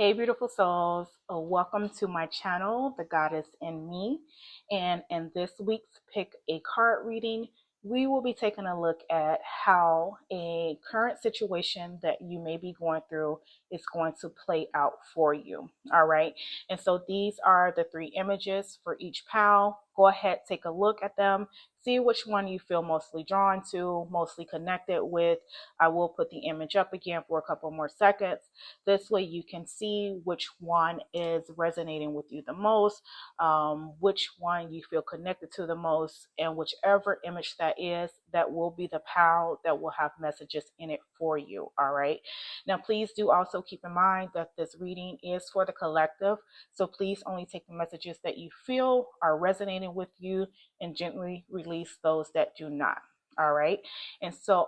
Hey, beautiful souls. Welcome to my channel, The Goddess in Me. And in this week's Pick a Card reading, we will be taking a look at how a current situation that you may be going through is going to play out for you. All right. And so these are the three images for each pal. Go ahead, take a look at them. See which one you feel mostly drawn to, mostly connected with. I will put the image up again for a couple more seconds. This way you can see which one is resonating with you the most, which one you feel connected to the most, and whichever image that is, that will be the pal that will have messages in it for you. All right. Now, please do also keep in mind that this reading is for the collective. So please only take the messages that you feel are resonating with you and gently release those that do not. All right. And so,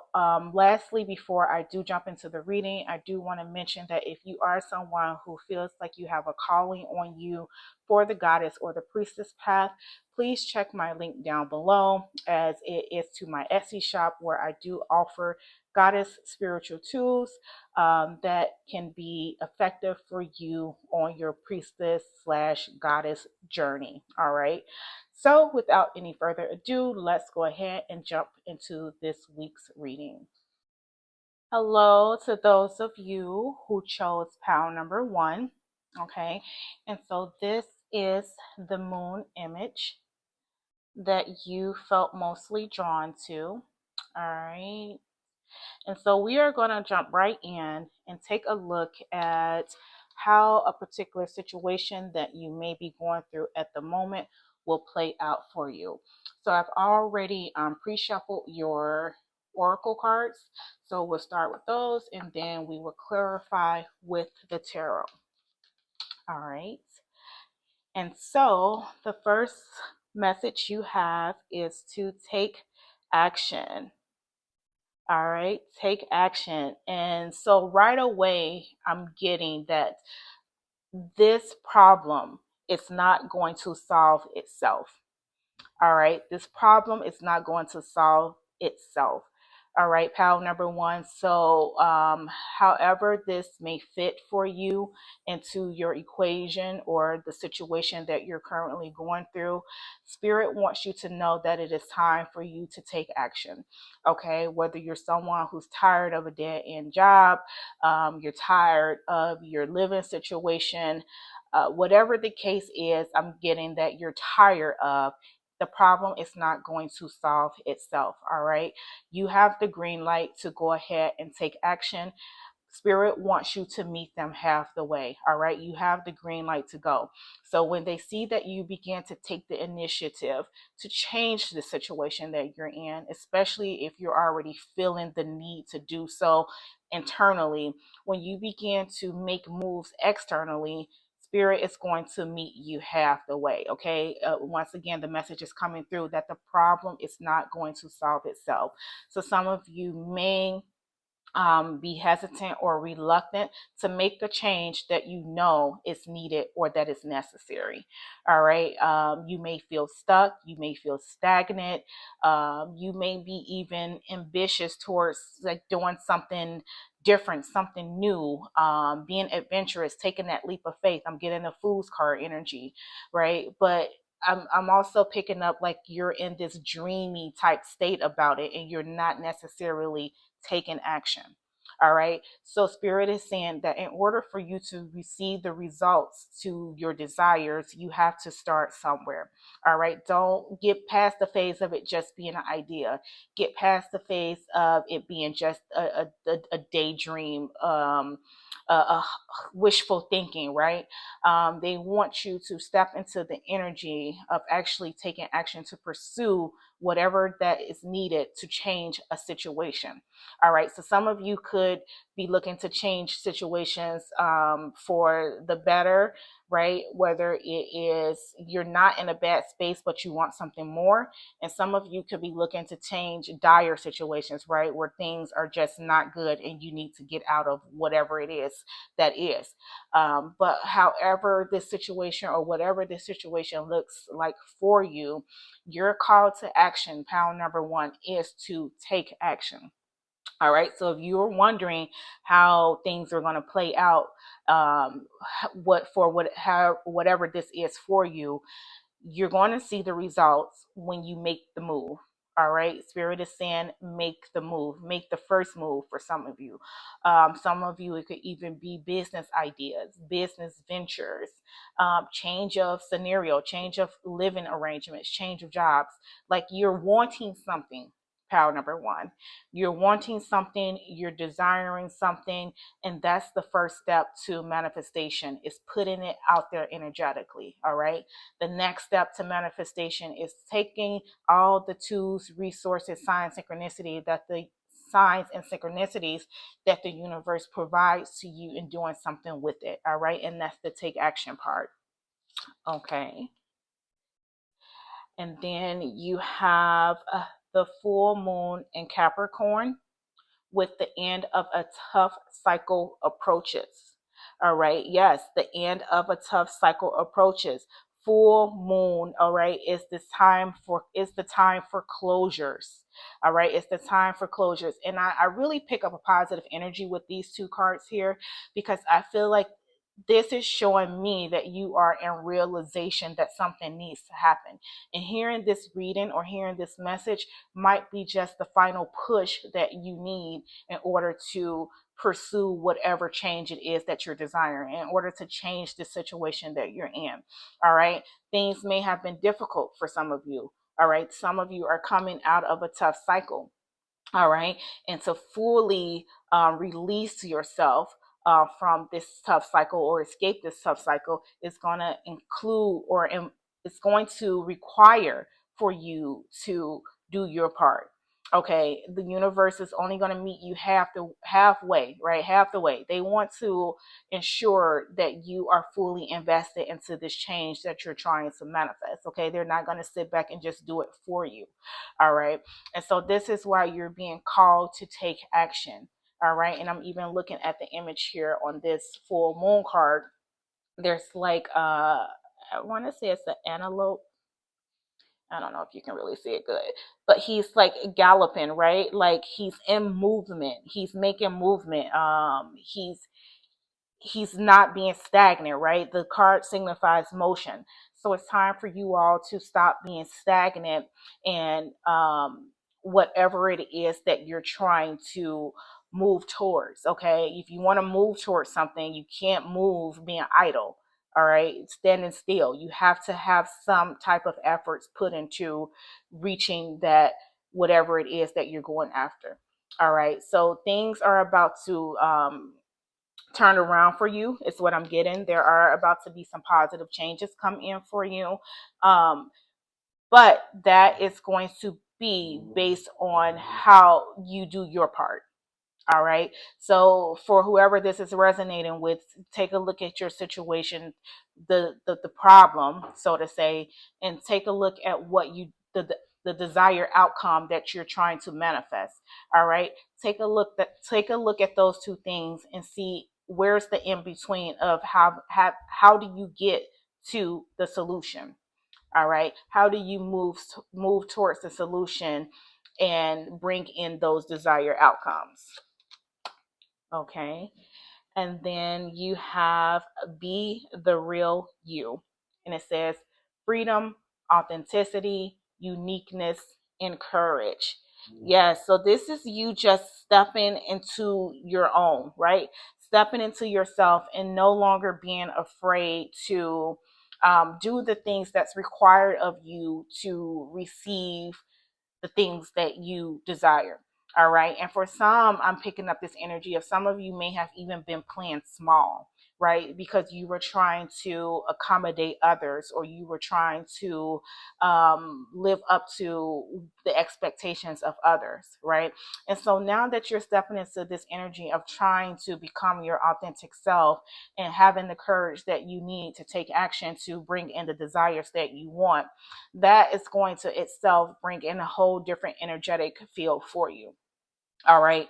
lastly, before I do jump into the reading, I do want to mention that if you are someone who feels like you have a calling on you for the goddess or the priestess path, please check my link down below, as it is to my Etsy shop where I do offer goddess spiritual tools that can be effective for you on your priestess slash goddess journey. All right. So without any further ado, let's go ahead and jump into this week's reading. Hello to those of you who chose pile number 1. Okay. And so this is the moon image that you felt mostly drawn to. All right. And so we are going to jump right in and take a look at how a particular situation that you may be going through at the moment will play out for you. So I've already pre-shuffled your oracle cards. So we'll start with those and then we will clarify with the tarot. All right. And so the first message you have is to take action. All right, take action. And so right away, I'm getting that this problem is not going to solve itself. All right, this problem is not going to solve itself. All right, pal number 1. So, however this may fit for you into your equation or the situation that you're currently going through, Spirit wants you to know that it is time for you to take action. Okay, whether you're someone who's tired of a dead end job, you're tired of your living situation, whatever the case is, I'm getting that you're tired of. The problem is not going to solve itself. All right. You have the green light to go ahead and take action. Spirit wants you to meet them half the way. All right. You have the green light to go. So when they see that you begin to take the initiative to change the situation that you're in, especially if you're already feeling the need to do so internally, when you begin to make moves externally, Spirit is going to meet you half the way. Okay. Once again, the message is coming through that the problem is not going to solve itself. So some of you may be hesitant or reluctant to make a change that you know is needed or that is necessary. All right. You may feel stuck. You may feel stagnant. You may be even ambitious towards like doing something different, something new, being adventurous, taking that leap of faith. I'm getting the Fool's card energy, right? But I'm also picking up like you're in this dreamy type state about it and you're not necessarily taking action. All right. So Spirit is saying that in order for you to receive the results to your desires, you have to start somewhere. All right. Don't get past the phase of it just being an idea. Get past the phase of it being just a daydream, a wishful thinking, right? They want you to step into the energy of actually taking action to pursue whatever that is needed to change a situation. All right. So some of you could be looking to change situations for the better, right? Whether it is you're not in a bad space, but you want something more. And some of you could be looking to change dire situations, right? Where things are just not good and you need to get out of whatever it is that is. But however this situation or whatever this situation looks like for you, your call to action, pound number 1, is to take action. All right. So if you're wondering how things are going to play out, whatever this is for you, you're going to see the results when you make the move. All right. Spirit is saying, make the move, make the first move for some of you. Some of you, it could even be business ideas, business ventures, change of scenario, change of living arrangements, change of jobs. Like you're wanting something. Power number one. You're wanting something, you're desiring something, and that's the first step to manifestation is putting it out there energetically. All right. The next step to manifestation is taking all the tools, resources, signs and synchronicities that the universe provides to you and doing something with it. All right. And that's the take action part. Okay. And then you have the full moon in Capricorn with the end of a tough cycle approaches. All right. Yes, the end of a tough cycle approaches. Full moon, all right, is the time for closures. All right, it's the time for closures. And I really pick up a positive energy with these two cards here because I feel like this is showing me that you are in realization that something needs to happen. And hearing this reading or hearing this message might be just the final push that you need in order to pursue whatever change it is that you're desiring, in order to change the situation that you're in. All right. Things may have been difficult for some of you. All right. Some of you are coming out of a tough cycle. All right. And to fully release yourself from this tough cycle or escape this tough cycle is going to include it's going to require for you to do your part. Okay, the universe is only going to meet you halfway, right? Half the way. They want to ensure that you are fully invested into this change that you're trying to manifest. Okay, they're not going to sit back and just do it for you. All right. And so this is why you're being called to take action. All right. And I'm even looking at the image here on this full moon card. There's like I want to say it's an antelope. I don't know if you can really see it good, but he's like galloping, right? Like he's in movement. He's making movement. He's not being stagnant, right? The card signifies motion. So it's time for you all to stop being stagnant and whatever it is that you're trying to move towards. Okay. If you want to move towards something, you can't move being idle. All right. Standing still. You have to have some type of efforts put into reaching that, whatever it is that you're going after. All right. So things are about to turned around for you. It's what I'm getting. There are about to be some positive changes come in for you. Um, but that is going to be based on how you do your part. All right. So for whoever this is resonating with, take a look at your situation, the problem, so to say, and take a look at what the desired outcome that you're trying to manifest. All right. Take a look at those two things and see where's the in between of how do you get to the solution. All right. How do you move towards the solution and bring in those desired outcomes? Okay. And then you have be the real you. And it says freedom, authenticity, uniqueness, and courage. Yes. So this is you just stepping into your own, right? Stepping into yourself and no longer being afraid to do the things that's required of you to receive the things that you desire. All right. And for some, I'm picking up this energy of some of you may have even been playing small, right? Because you were trying to accommodate others or you were trying to live up to the expectations of others, right? And so now that you're stepping into this energy of trying to become your authentic self and having the courage that you need to take action to bring in the desires that you want, that is going to itself bring in a whole different energetic field for you. All right.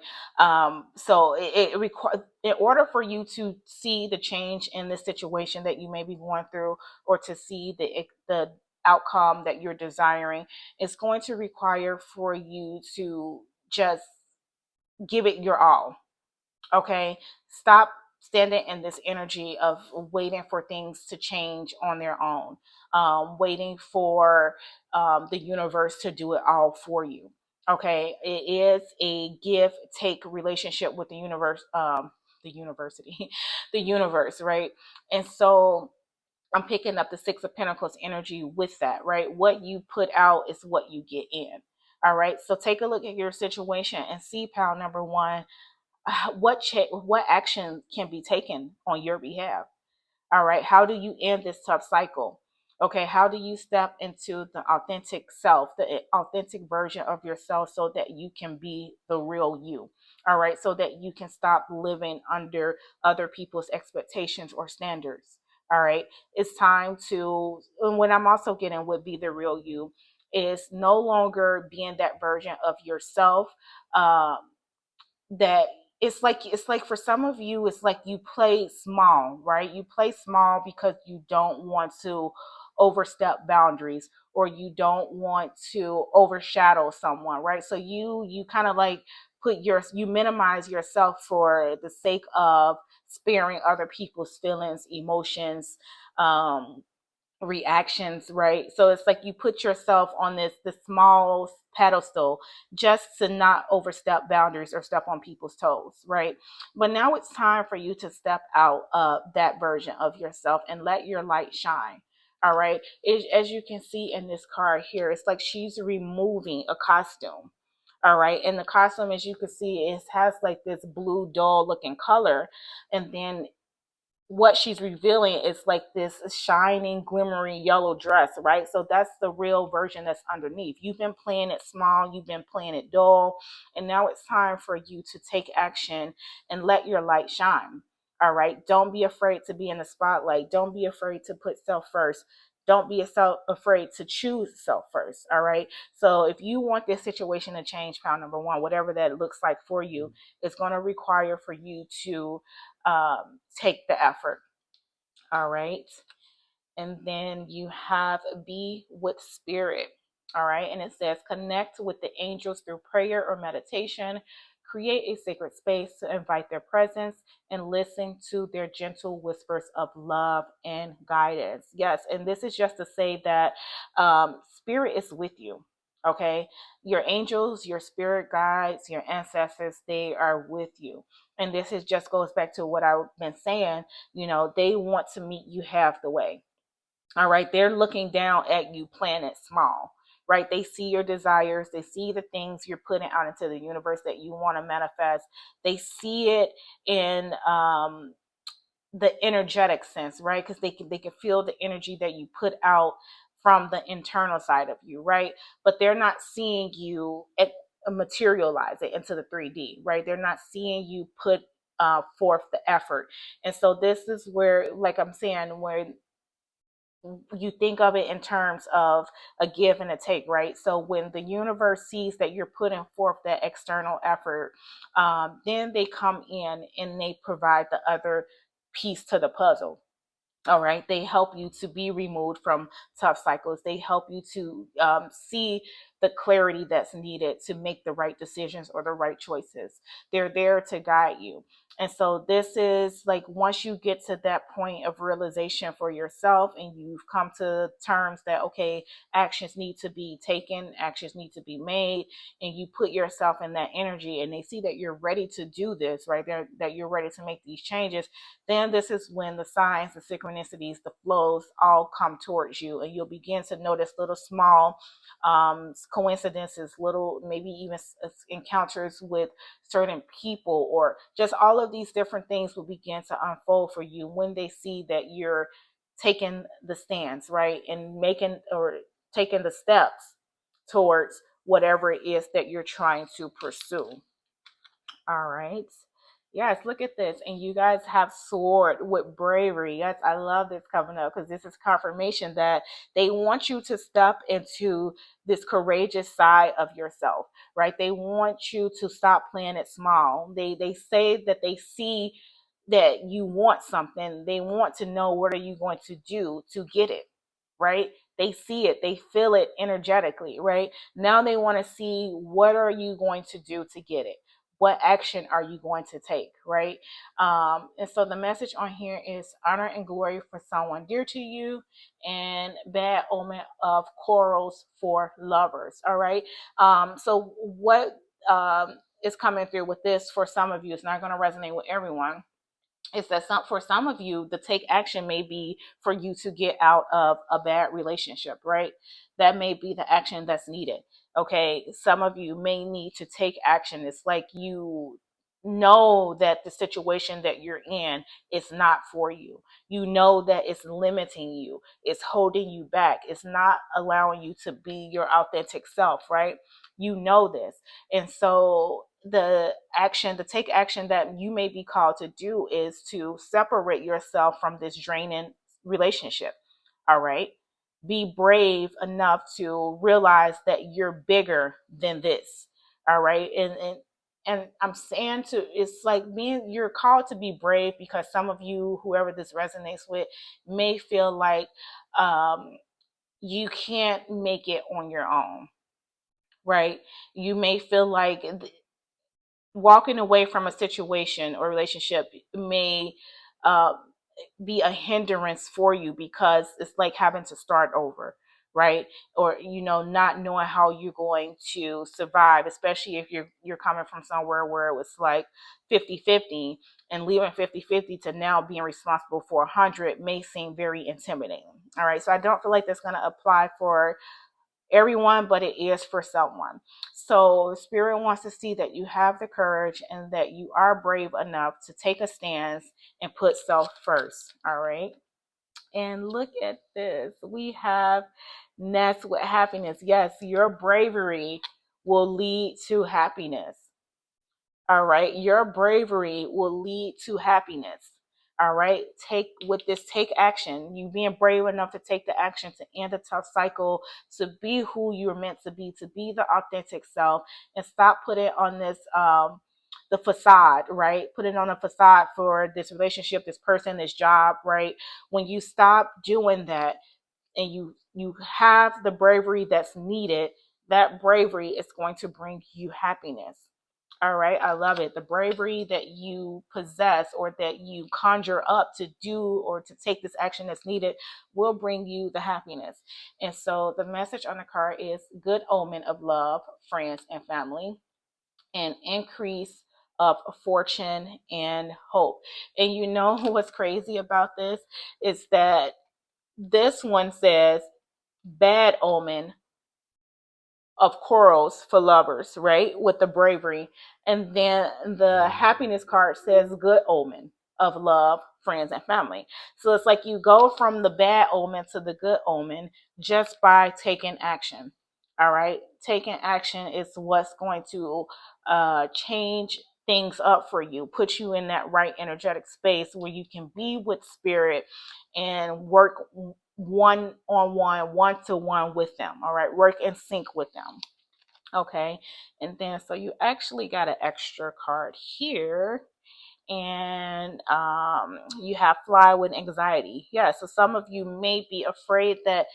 So it requires, in order for you to see the change in the situation that you may be going through, or to see the outcome that you're desiring, it's going to require for you to just give it your all. Okay, stop standing in this energy of waiting for things to change on their own, waiting for the universe to do it all for you. Okay, it is a give take relationship with the universe, the university, the universe, right? And so I'm picking up the Six of Pentacles energy with that, right? What you put out is what you get in. All right, so take a look at your situation and see, pal number one, what action can be taken on your behalf. All right, how do you end this tough cycle? Okay, how do you step into the authentic self, the authentic version of yourself, so that you can be the real you? All right, so that you can stop living under other people's expectations or standards. All right, it's time to, and what I'm also getting would be the real you is no longer being that version of yourself, um, that it's like for some of you, it's like you play small, right? You play small because you don't want to overstep boundaries, or you don't want to overshadow someone, right? So you kind of like you minimize yourself for the sake of sparing other people's feelings, emotions, um reactions, right? So it's like you put yourself on this small pedestal just to not overstep boundaries or step on people's toes, right? But now it's time for you to step out of that version of yourself and let your light shine. All right, as you can see in this card here, it's like she's removing a costume. All right, and the costume, as you can see, it has like this blue dull looking color, and then what she's revealing is like this shining, glimmering yellow dress, right? So that's the real version that's underneath. You've been playing it small, you've been playing it dull, and now it's time for you to take action and let your light shine. All right. Don't be afraid to be in the spotlight. Don't be afraid to put self first. Don't be afraid to choose self first. All right. So if you want this situation to change, pound number one, whatever that looks like for you, it's going to require for you to take the effort. All right. And then you have be with spirit. All right. And it says connect with the angels through prayer or meditation. Create a sacred space to invite their presence and listen to their gentle whispers of love and guidance. Yes. And this is just to say that spirit is with you. Okay. Your angels, your spirit guides, your ancestors, they are with you. And this is just goes back to what I've been saying. They want to meet you half the way. All right. They're looking down at you playing it small, right? They see your desires. They see the things you're putting out into the universe that you want to manifest. They see it in the energetic sense, right? Because they can feel the energy that you put out from the internal side of you, right? But they're not seeing you materialize it into the 3D, right? They're not seeing you put forth the effort. And so this is where, like I'm saying, where you think of it in terms of a give and a take, right? So when the universe sees that you're putting forth that external effort, then they come in and they provide the other piece to the puzzle. All right. They help you to be removed from tough cycles. They help you to see the clarity that's needed to make the right decisions or the right choices. They're there to guide you. And so this is like once you get to that point of realization for yourself and you've come to terms that, okay, actions need to be taken, actions need to be made, and you put yourself in that energy and they see that you're ready to do this, right? That you're ready to make these changes, then this is when the signs, the synchronicities, the flows all come towards you, and you'll begin to notice little small coincidences, little maybe even encounters with certain people, or just all of these different things will begin to unfold for you when they see that you're taking the stance, right, and making or taking the steps towards whatever it is that you're trying to pursue. All right. Yes, look at this. And you guys have soared with bravery. Yes, I love this coming up because this is confirmation that they want you to step into this courageous side of yourself, right? They want you to stop playing it small. They say that they see that you want something. They want to know what are you going to do to get it, right? They see it, they feel it energetically, right? Now they want to see what are you going to do to get it? what action are you going to take, right? And so the message on here is honor and glory for someone dear to you, and bad omen of quarrels for lovers. All right. So what is coming through with this for some of you, it's not going to resonate with everyone, is that for some of you, the take action may be for you to get out of a bad relationship, right? That may be the action that's needed. Okay. Some of you may need to take action. It's like you know that the situation that you're in is not for you. You know that it's limiting you, it's holding you back, it's not allowing you to be your authentic self, right? You know this. And so the take action that you may be called to do is to separate yourself from this draining relationship. All right. Be brave enough to realize that you're bigger than this. All right. And I'm saying it's like you're called to be brave, because some of you, whoever this resonates with, may feel like you can't make it on your own, right? You may feel like walking away from a situation or relationship may uh, be a hindrance for you, because it's like having to start over, right? Or not knowing how you're going to survive, especially if you're coming from somewhere where it was like 50-50, and leaving 50-50 to now being responsible for 100 may seem very intimidating. All right, so I don't feel like that's going to apply for everyone, but it is for someone. So Spirit wants to see that you have the courage and that you are brave enough to take a stance and put self first. All right. And look at this. We have nest with happiness. Yes, your bravery will lead to happiness. All right. Your bravery will lead to happiness. All right. Take action. You being brave enough to take the action to end a tough cycle, to be who you're meant to be the authentic self, and stop putting on the facade, right? Put it on a facade for this relationship, this person, this job, right? When you stop doing that, and you have the bravery that's needed, that bravery is going to bring you happiness. All right, I love it. The bravery that you possess, or that you conjure up to do or to take this action that's needed, will bring you the happiness. And so the message on the card is good omen of love, friends, and family, and increase of fortune and hope. And you know what's crazy about this is that this one says bad omen of quarrels for lovers, right? With the bravery. And then the happiness card says good omen of love, friends, and family. So it's like you go from the bad omen to the good omen just by taking action. All right. Taking action is what's going to change things up for you, put you in that right energetic space where you can be with spirit and work one on one to one with them. All right, work in sync with them. Okay, and then so you actually got an extra card here, and you have fly with anxiety. Yeah, so some of you may be afraid that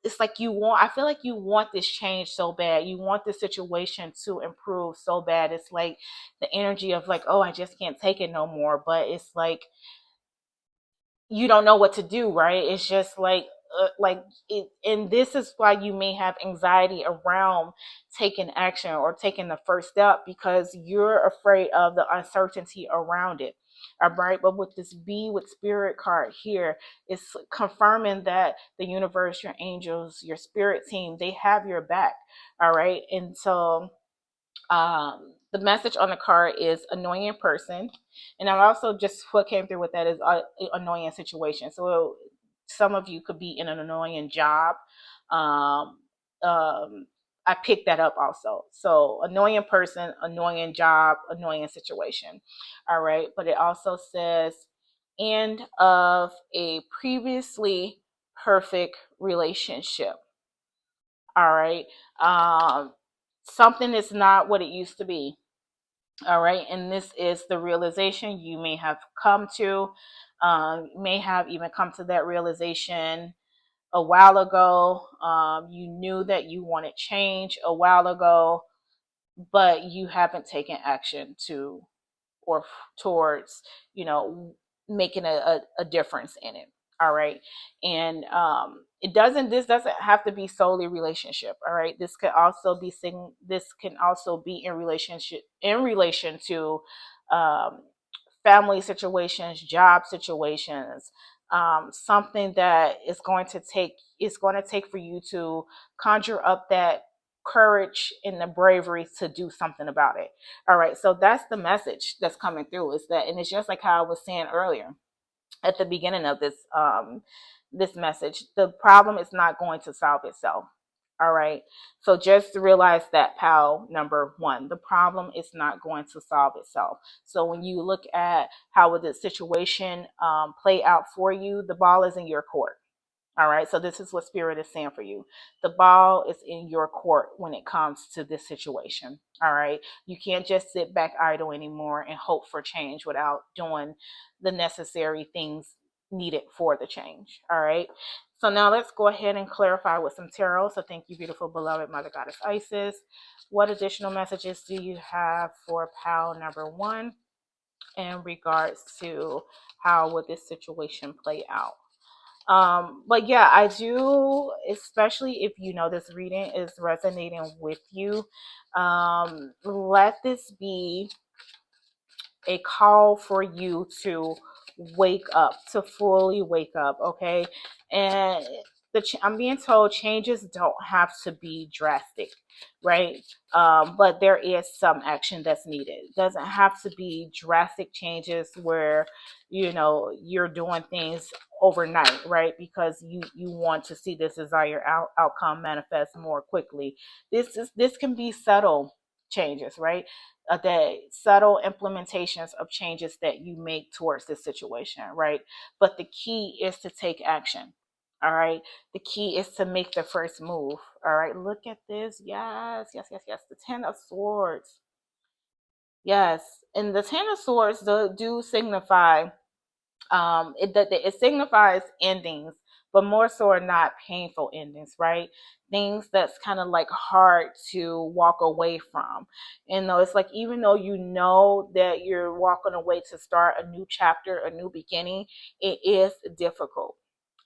it's like I feel like you want this change so bad, you want this situation to improve so bad. It's like the energy of like, oh, I just can't take it no more, but it's like you don't know what to do, right? It's just like it, and this is why you may have anxiety around taking action or taking the first step, because you're afraid of the uncertainty around it. All right, but with this be with spirit card here, it's confirming that the universe, your angels, your spirit team, they have your back. All right, and so the message on the card is annoying person, and I also just what came through with that is annoying situation. So some of you could be in an annoying job. Um, I picked that up also. So annoying person, annoying job, annoying situation. All right, but it also says end of a previously perfect relationship. All right. Something is not what it used to be. All right. And this is the realization you may have come to, may have even come to that realization a while ago. You knew that you wanted change a while ago, but you haven't taken action to or towards, you know, making a difference in it. All right. And this doesn't have to be solely relationship. All right. This could also be this can also be in relation to um, family situations, job situations, something that is going to take for you to conjure up that courage and the bravery to do something about it. All right, so that's the message that's coming through. Is that, and it's just like how I was saying earlier at the beginning of this message. The problem is not going to solve itself. All right. So just to realize that, pal, number one, the problem is not going to solve itself. So when you look at how would the situation play out for you, the ball is in your court. All right. So this is what Spirit is saying for you. The ball is in your court when it comes to this situation. All right. You can't just sit back idle anymore and hope for change without doing the necessary things needed for the change. All right. So now let's go ahead and clarify with some tarot. So thank you, beautiful, beloved Mother Goddess Isis. What additional messages do you have for pal number one in regards to how would this situation play out? But yeah, I do, especially if you know this reading is resonating with you. Let this be a call for you to wake up, to fully wake up, okay? And I'm being told changes don't have to be drastic, right? But there is some action that's needed. It doesn't have to be drastic changes where you're doing things overnight, right? Because you want to see this desired outcome manifest more quickly. This can be subtle changes, right? The subtle implementations of changes that you make towards this situation, right? But the key is to take action. All right. The key is to make the first move. All right. Look at this. Yes, yes, yes, yes. The Ten of Swords. Yes. And the Ten of Swords do signify it signifies endings, but more so are not painful endings, right? Things that's kind of like hard to walk away from. And though it's like, even though you know that you're walking away to start a new chapter, a new beginning, it is difficult.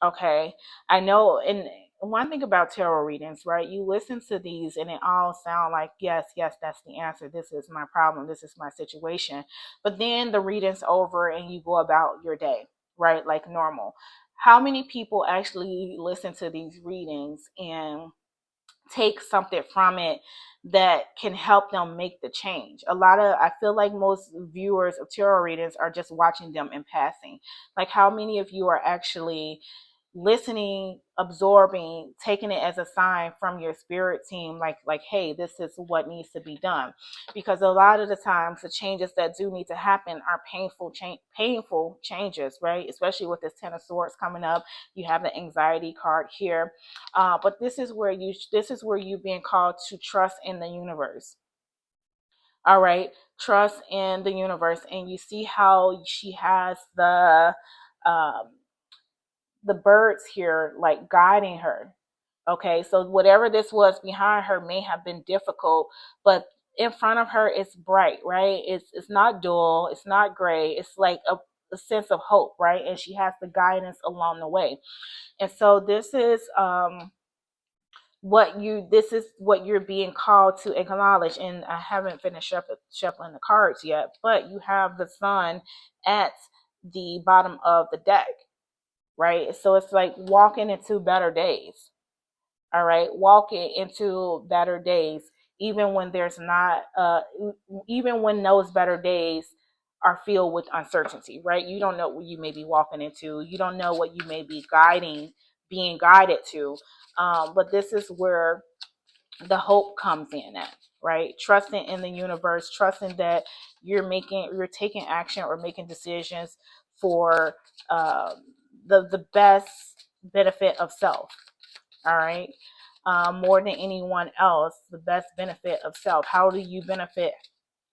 Okay. I know. And one thing about tarot readings, right? You listen to these and it all sound like, yes, yes, that's the answer. This is my problem. This is my situation. But then the reading's over and you go about your day, right? Like normal. How many people actually listen to these readings and take something from it that can help them make the change? I feel like most viewers of tarot readings are just watching them in passing. Like, how many of you are actually listening, absorbing, taking it as a sign from your spirit team, like, hey, this is what needs to be done? Because a lot of the times the changes that do need to happen are painful changes, right? Especially with this Ten of Swords coming up. You have the anxiety card here. But this is where you're being called to trust in the universe. All right. Trust in the universe. And you see how she has um the birds here like guiding her. Okay, so whatever this was behind her may have been difficult, but in front of her it's bright, right? It's not dull, it's not gray, it's like a sense of hope, right? And she has the guidance along the way. And so this is what you're being called to acknowledge. And I haven't finished shuffling the cards yet, but you have the sun at the bottom of the deck, right? So it's like walking into better days. All right, walking into better days, even when there's not, even when those better days are filled with uncertainty, right? You don't know what you may be walking into. You don't know what you may be being guided to. But this is where the hope comes in at, right? Trusting in the universe, trusting that you're taking action or making decisions for uh, the best benefit of self. All right. More than anyone else, the best benefit of self. How do you benefit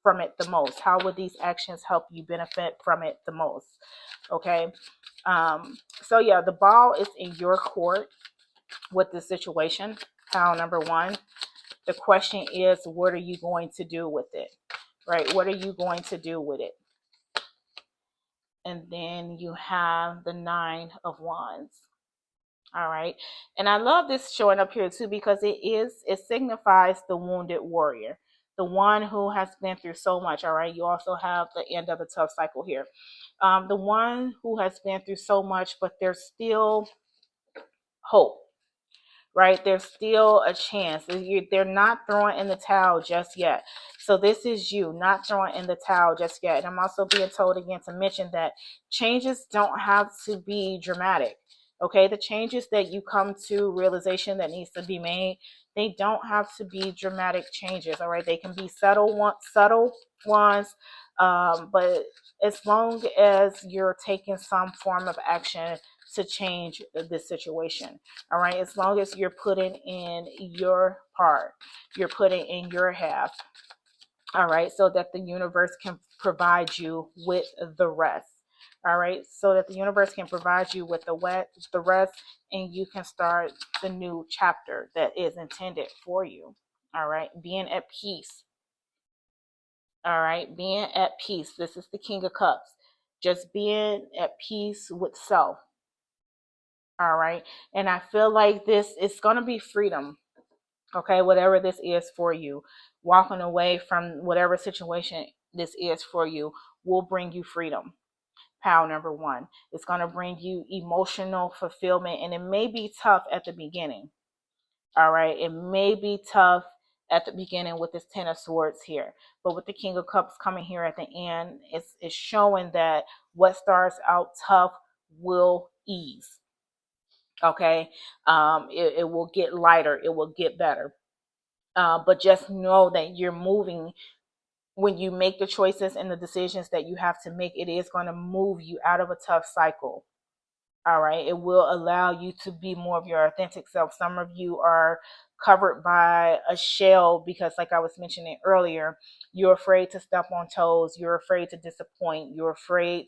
from it the most? How would these actions help you benefit from it the most? Okay. So yeah, the ball is in your court with the situation. Pile number one. The question is, what are you going to do with it? Right? What are you going to do with it? And then you have the Nine of Wands. All right. And I love this showing up here too, because it signifies the wounded warrior, the one who has been through so much. All right. You also have the end of the tough cycle here. The one who has been through so much, but there's still hope, right? There's still a chance. They're not throwing in the towel just yet. So this is you not throwing in the towel just yet. And I'm also being told again to mention that changes don't have to be dramatic. Okay, the changes that you come to realization that needs to be made, they don't have to be dramatic changes. All right, they can be subtle ones, but as long as you're taking some form of action to change this situation. All right, as long as you're putting in your part, you're putting in your half. All right, so that the universe can provide you with the rest. All right, so that the universe can provide you with the rest, and you can start the new chapter that is intended for you. All right, being at peace. All right, being at peace. This is the King of Cups. Just being at peace with self. All right, and I feel like this is going to be freedom. Okay, whatever this is for you, walking away from whatever situation this is for you will bring you freedom. Pile number one, it's going to bring you emotional fulfillment, and it may be tough at the beginning. All right, it may be tough at the beginning with this Ten of Swords here, but with the King of Cups coming here at the end, it's showing that what starts out tough will ease. Okay, it will get lighter, it will get better. But just know that you're moving. When you make the choices and the decisions that you have to make, it is going to move you out of a tough cycle. All right, it will allow you to be more of your authentic self. Some of you are covered by a shell because, like I was mentioning earlier, you're afraid to step on toes, you're afraid to disappoint, you're afraid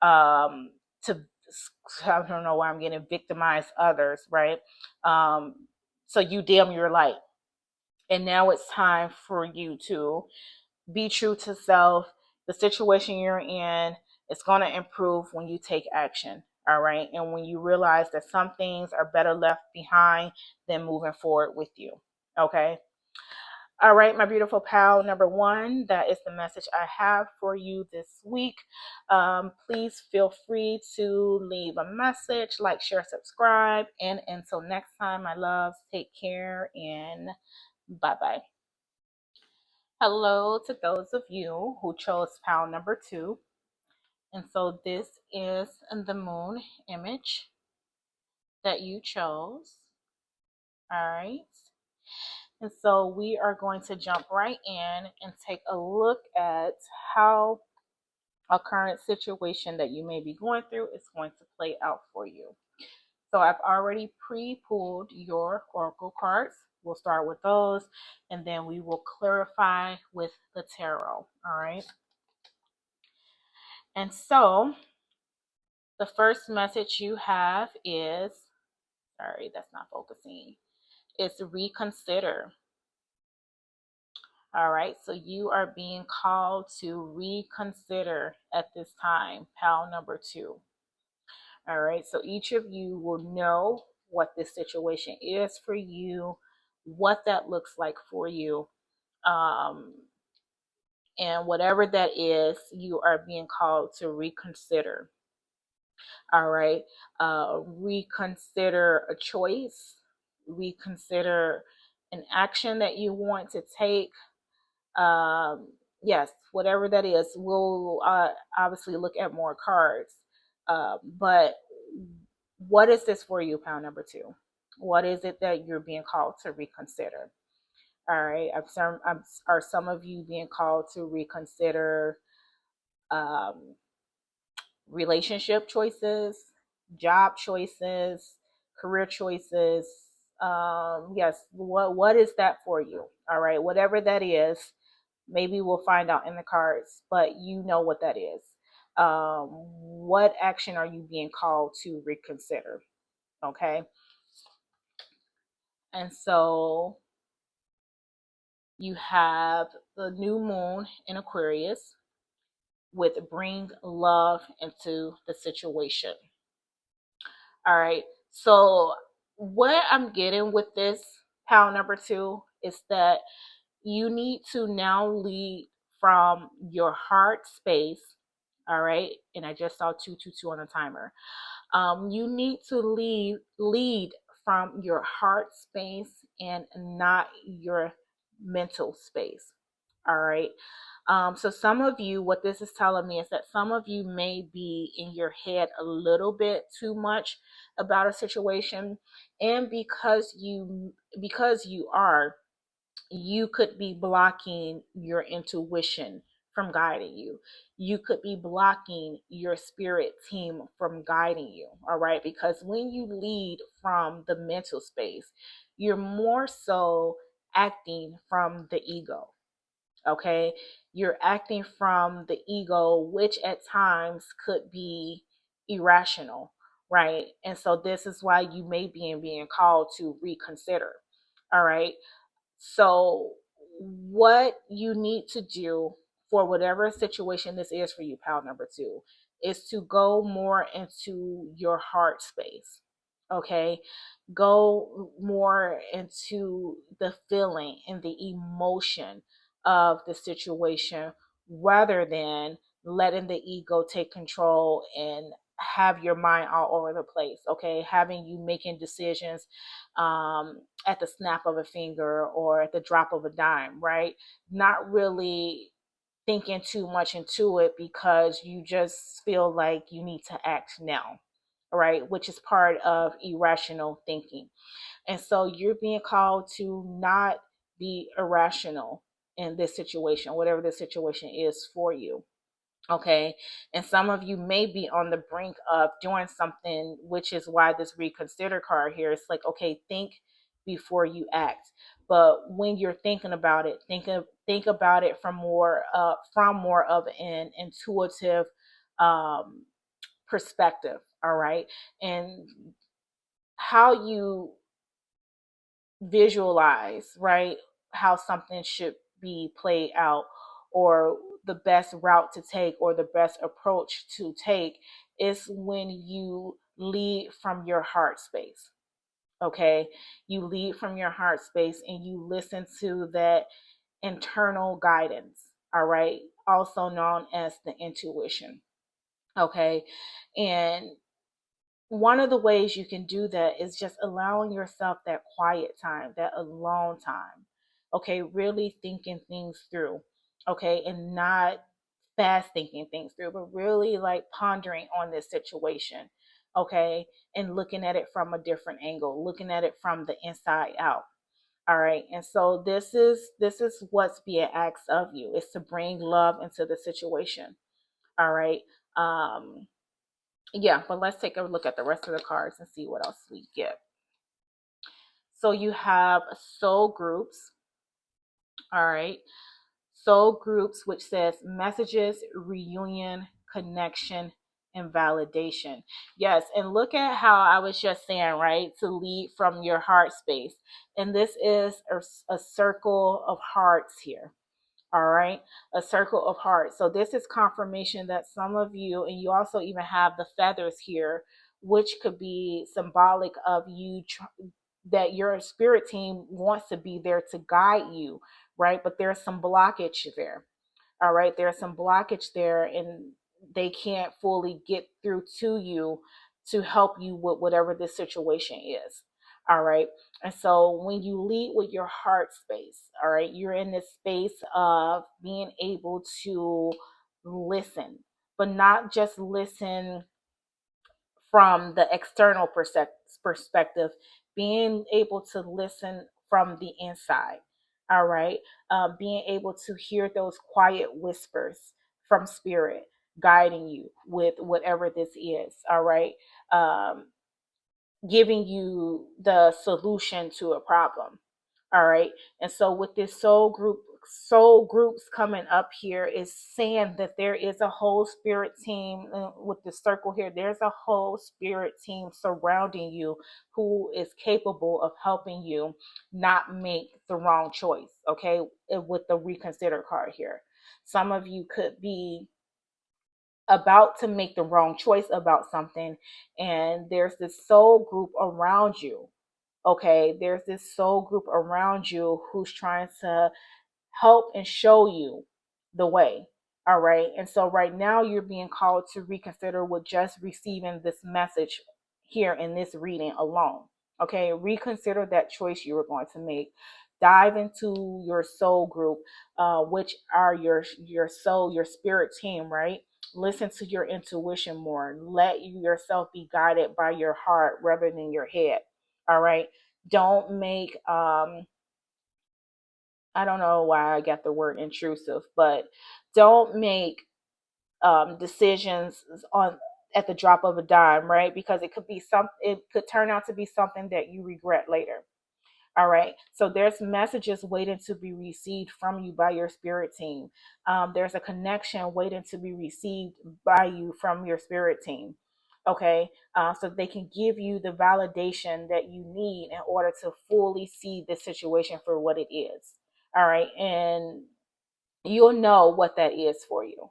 um to I don't know why I'm getting victimize others, right? So you dim your light. And now it's time for you to be true to self. The situation you're in is going to improve when you take action. All right. And when you realize that some things are better left behind than moving forward with you. Okay. All right, my beautiful pal, number one, that is the message I have for you this week. Please feel free to leave a message, like, share, subscribe. And until next time, my loves, take care and bye bye. Hello to those of you who chose pile number two. And so this is the moon image that you chose. All right. And so we are going to jump right in and take a look at how a current situation that you may be going through is going to play out for you. So I've already pre-pulled your oracle cards. We'll start with those, and then we will clarify with the tarot. All right. And so the first message you have is, sorry, that's not focusing. It's reconsider. All right, so you are being called to reconsider at this time, pal number two. All right, so each of you will know what this situation is for you, what that looks like for you. Um, and whatever that is, you are being called to reconsider. All right, reconsider a choice, reconsider an action that you want to take. Yes, whatever that is, we'll obviously look at more cards. But what is this for you, pound number two? What is it that you're being called to reconsider? All right, are some of you being called to reconsider um, relationship choices, job choices, career choices? Yes, what is that for you? All right, whatever that is, maybe we'll find out in the cards, but you know what that is. What action are you being called to reconsider? Okay. And so You have the new moon in Aquarius with bring love into the situation. All right. So what I'm getting with this pile number two is that you need to now lead from your heart space. All right. And I just saw 222 on the timer. You need to lead from your heart space and not your mental space. All right. So some of you, what this is telling me is that some of you may be in your head a little bit too much about a situation, and because you are, you could be blocking your intuition from guiding you. You could be blocking your spirit team from guiding you. All right. Because when you lead from the mental space, you're more so acting from the ego. Okay. You're acting from the ego, which at times could be irrational. Right. And so this is why you may be being called to reconsider. All right. So, what you need to do for whatever situation this is for you, pal number two, is to go more into your heart space. Okay. Go more into the feeling and the emotion of the situation rather than letting the ego take control and have your mind all over the place. Okay. Having you making decisions at the snap of a finger or at the drop of a dime, right? Not really thinking too much into it because you just feel like you need to act now, right? Which is part of irrational thinking. And so you're being called to not be irrational in this situation, whatever the situation is for you. Okay. And some of you may be on the brink of doing something, which is why this reconsider card here is like, okay, think before you act. But when you're thinking about it, think about it from more of an intuitive um perspective. All right. And how you visualize, right, how something should be played out, or the best route to take or the best approach to take is when you lead from your heart space. Okay. You lead from your heart space and you listen to that internal guidance. All right. Also known as the intuition. Okay. And one of the ways you can do that is just allowing yourself that quiet time, that alone time. Okay, really thinking things through. Okay, and not fast thinking things through, but really like pondering on this situation. Okay, and looking at it from a different angle, looking at it from the inside out. All right, and so this is what's being asked of you, is to bring love into the situation. All right. Um, yeah, but let's take a look at the rest of the cards and see what else we get. So you have soul groups. All right. Soul groups, which says messages, reunion, connection, and validation. Yes. And look at how I was just saying, right? To lead from your heart space. And this is a circle of hearts here. All right, a circle of hearts. So this is confirmation that some of you, and you also even have the feathers here, which could be symbolic of you that your spirit team wants to be there to guide you, right? But there's some blockage there. All right, there's some blockage there, and they can't fully get through to you to help you with whatever this situation is. All right. And so when you lead with your heart space, all right, you're in this space of being able to listen, but not just listen from the external perspective, being able to listen from the inside. All right. Being able to hear those quiet whispers from spirit guiding you with whatever this is. All right. Um, Giving you the solution to a problem. All right. And so with this soul group soul groups coming up here is saying that there is a whole spirit team with the circle here. There's a whole spirit team surrounding you who is capable of helping you not make the wrong choice. Okay, with the reconsider card here, some of you could be about to make the wrong choice about something, and there's this soul group around you. Okay, there's this soul group around you who's trying to help and show you the way. All right. And so right now you're being called to reconsider with just receiving this message here in this reading alone. Okay. Reconsider that choice you were going to make. Dive into your soul group, which are your soul, your spirit team, right? Listen to your intuition more. Let yourself be guided by your heart rather than your head. All right. Don't make I don't know why I got the word intrusive, but don't make decisions on at the drop of a dime, right? Because it could turn out to be something that you regret later. All right. So there's messages waiting to be received from you by your spirit team. There's a connection waiting to be received by you from your spirit team. Okay. So they can give you the validation that you need in order to fully see the situation for what it is. All right. And you'll know what that is for you.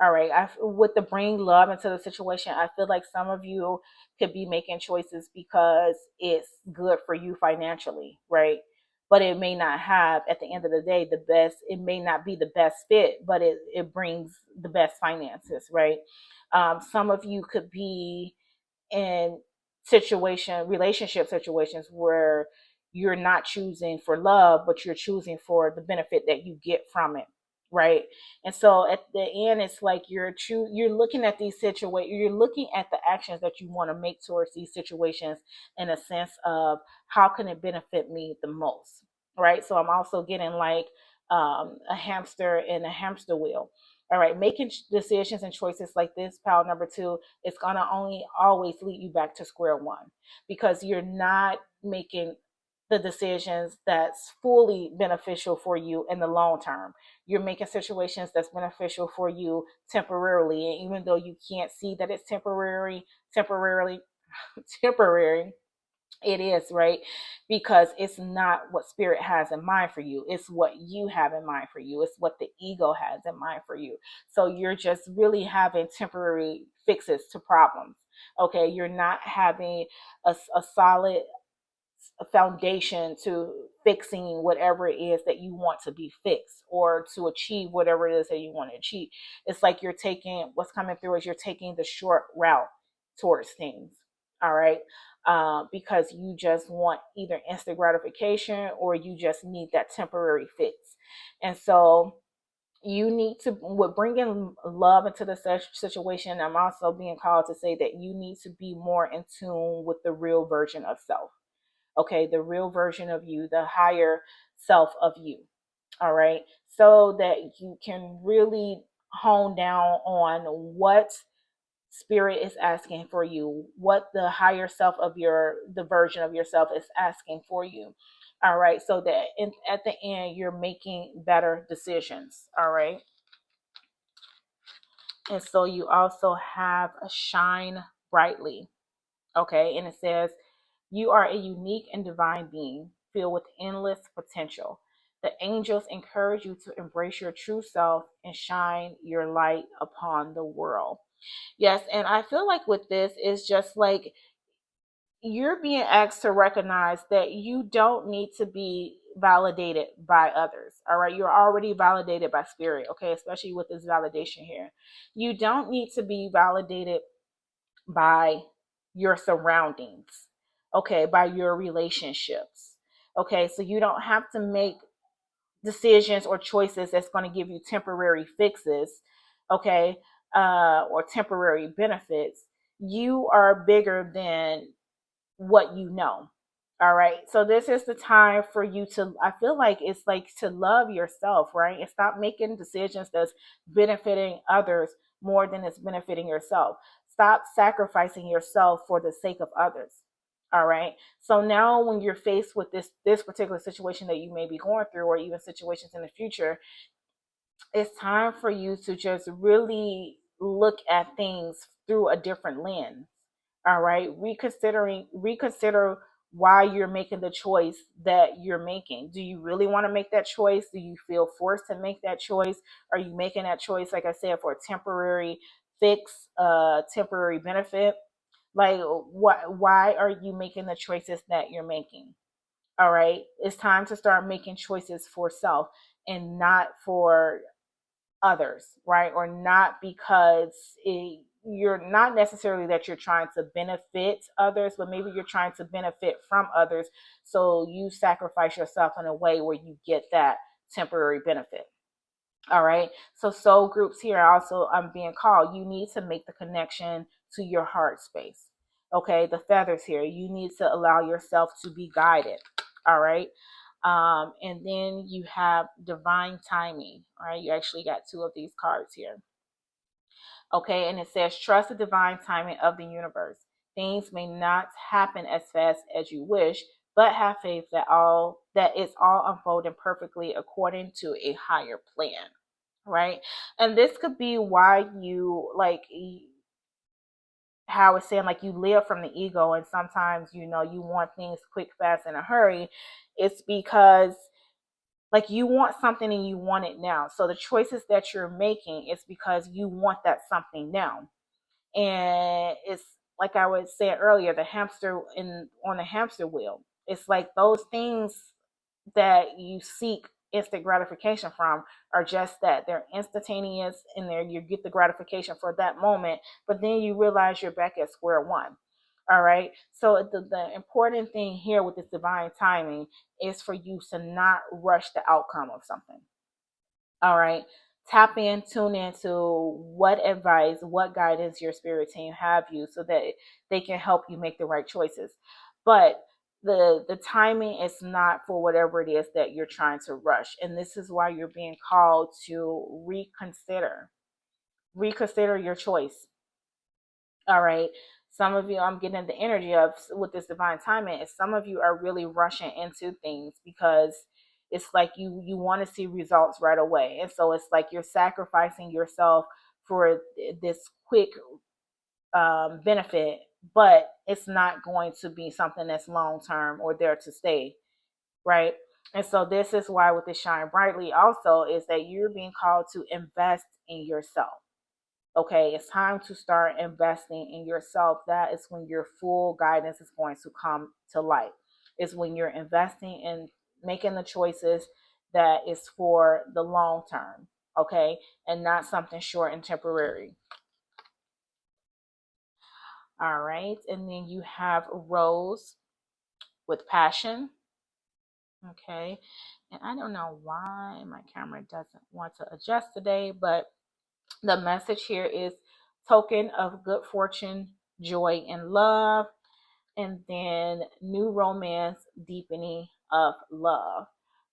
All right. With the bring love into the situation, I feel like some of you could be making choices because it's good for you financially, right? But it may not have, at the end of the day, the best, it may not be the best fit, but it brings the best finances, right? Some of you could be in relationship situations where you're not choosing for love, but you're choosing for the benefit that you get from it, right? And so at the end, it's like you're looking at these situations, you're looking at the actions that you want to make towards these situations in a sense of how can it benefit me the most, right? So I'm also getting like a hamster in a hamster wheel. All right, making decisions and choices like this, pal number two, it's going to only always lead you back to square one because you're not making the decisions that's fully beneficial for you in the long term. You're making situations that's beneficial for you temporarily. And even though you can't see that it's temporarily, temporary, it is, right? Because it's not what spirit has in mind for you. It's what you have in mind for you. It's what the ego has in mind for you. So you're just really having temporary fixes to problems. Okay. You're not having a solid foundation to fixing whatever it is that you want to be fixed or to achieve whatever it is that you want to achieve. It's like you're taking what's coming through is you're taking the short route towards things. All right. Because you just want either instant gratification or you just need that temporary fix. And so you need to, with bringing love into the situation, I'm also being called to say that you need to be more in tune with the real version of self. Okay, the real version of you, the higher self of you. All right, so that you can really hone down on what spirit is asking for you, what the higher self of the version of yourself is asking for you. All right, so that at the end you're making better decisions. All right, and so you also have a shine brightly. Okay, and it says you are a unique and divine being filled with endless potential. The angels encourage you to embrace your true self and shine your light upon the world. Yes, and I feel like with this is just like you're being asked to recognize that you don't need to be validated by others. All right, you're already validated by spirit, okay, especially with this validation here. You don't need to be validated by your surroundings, okay, by your relationships. Okay, so you don't have to make decisions or choices that's going to give you temporary fixes, okay, or temporary benefits. You are bigger than what you know. All right. So this is the time for you to, I feel like it's like to love yourself, right? And stop making decisions that's benefiting others more than it's benefiting yourself. Stop sacrificing yourself for the sake of others. All right. So now when you're faced with this particular situation that you may be going through, or even situations in the future, it's time for you to just really look at things through a different lens. All right. Reconsider why you're making the choice that you're making. Do you really want to make that choice? Do you feel forced to make that choice? Are you making that choice, like I said, for a temporary fix, temporary benefit? Like, why are you making the choices that you're making? All right. It's time to start making choices for self and not for others, right? Or not because you're not necessarily that you're trying to benefit others, but maybe you're trying to benefit from others. So you sacrifice yourself in a way where you get that temporary benefit. All right. So soul groups here also, I'm being called. You need to make the connection to your heart space. Okay. The feathers here. You need to allow yourself to be guided. All right. And then you have divine timing. All right. You actually got two of these cards here. Okay. And it says, trust the divine timing of the universe. Things may not happen as fast as you wish, but have faith that it's all unfolding perfectly according to a higher plan, right? And this could be why you, like how I was saying, like, you live from the ego, and sometimes you want things quick, fast, in a hurry. It's because, like, you want something and you want it now. So the choices that you're making is because you want that something now. And it's like I was saying earlier, the hamster in on the hamster wheel. It's like those things that you seek instant gratification from are just that. They're instantaneous, and there you get the gratification for that moment, but then you realize you're back at square one. All right. So the important thing here with this divine timing is for you to not rush the outcome of something. All right. Tap in, tune into what advice, what guidance your spirit team have you, so that they can help you make the right choices. But the timing is not for whatever it is that you're trying to rush. And this is why you're being called to reconsider. Reconsider your choice. All right. Some of you, I'm getting the energy of with this divine timing, is some of you are really rushing into things because it's like you want to see results right away. And so it's like you're sacrificing yourself for this quick benefit, but it's not going to be something that's long term or there to stay, right? And so this is why with the shine brightly also is that you're being called to invest in yourself. Okay, it's time to start investing in yourself. That is when your full guidance is going to come to light. It's when you're investing in making the choices that is for the long term, okay, and not something short and temporary. All right, and then you have Rose with passion, okay, and I don't know why my camera doesn't want to adjust today, but the message here is token of good fortune, joy, and love, and then new romance, deepening of love.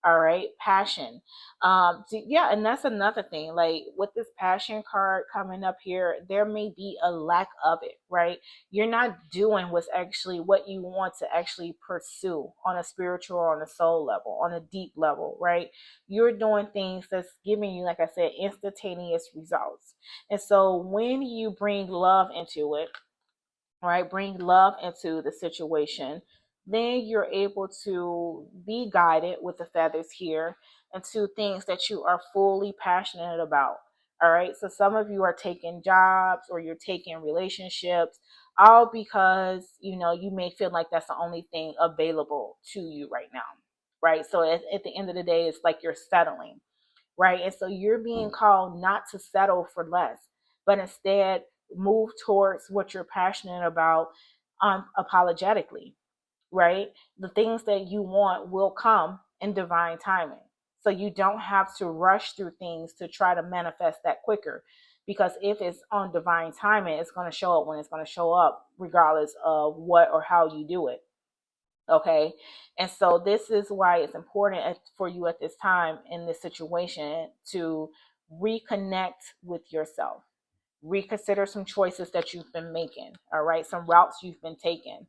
All right, passion. Yeah, and that's another thing. Like with this passion card coming up here, there may be a lack of it, right? You're not doing what's actually what you want to actually pursue on a spiritual, on a soul level, on a deep level, right? You're doing things that's giving you, like I said, instantaneous results. And so when you bring love into it, right, bring love into the situation, then you're able to be guided with the feathers here into things that you are fully passionate about. All right. So some of you are taking jobs or you're taking relationships, all because, you may feel like that's the only thing available to you right now. Right. So at the end of the day, it's like you're settling, right? And so you're being called not to settle for less, but instead move towards what you're passionate about apologetically, right? The things that you want will come in divine timing. So you don't have to rush through things to try to manifest that quicker. Because if it's on divine timing, it's going to show up when it's going to show up, regardless of what or how you do it. Okay. And so this is why it's important for you at this time in this situation to reconnect with yourself, reconsider some choices that you've been making. All right. Some routes you've been taking.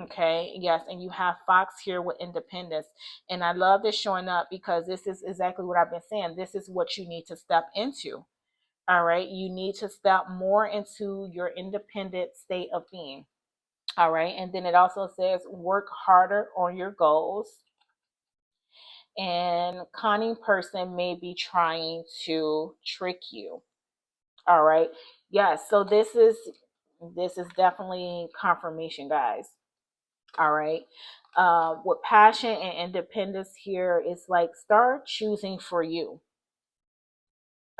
Okay, yes, and you have Fox here with independence. And I love this showing up because this is exactly what I've been saying. This is what you need to step into. All right, you need to step more into your independent state of being. All right, and then it also says work harder on your goals. And cunning person may be trying to trick you. All right, yes, so this is definitely confirmation, guys. All right. With passion and independence here, it's like start choosing for you.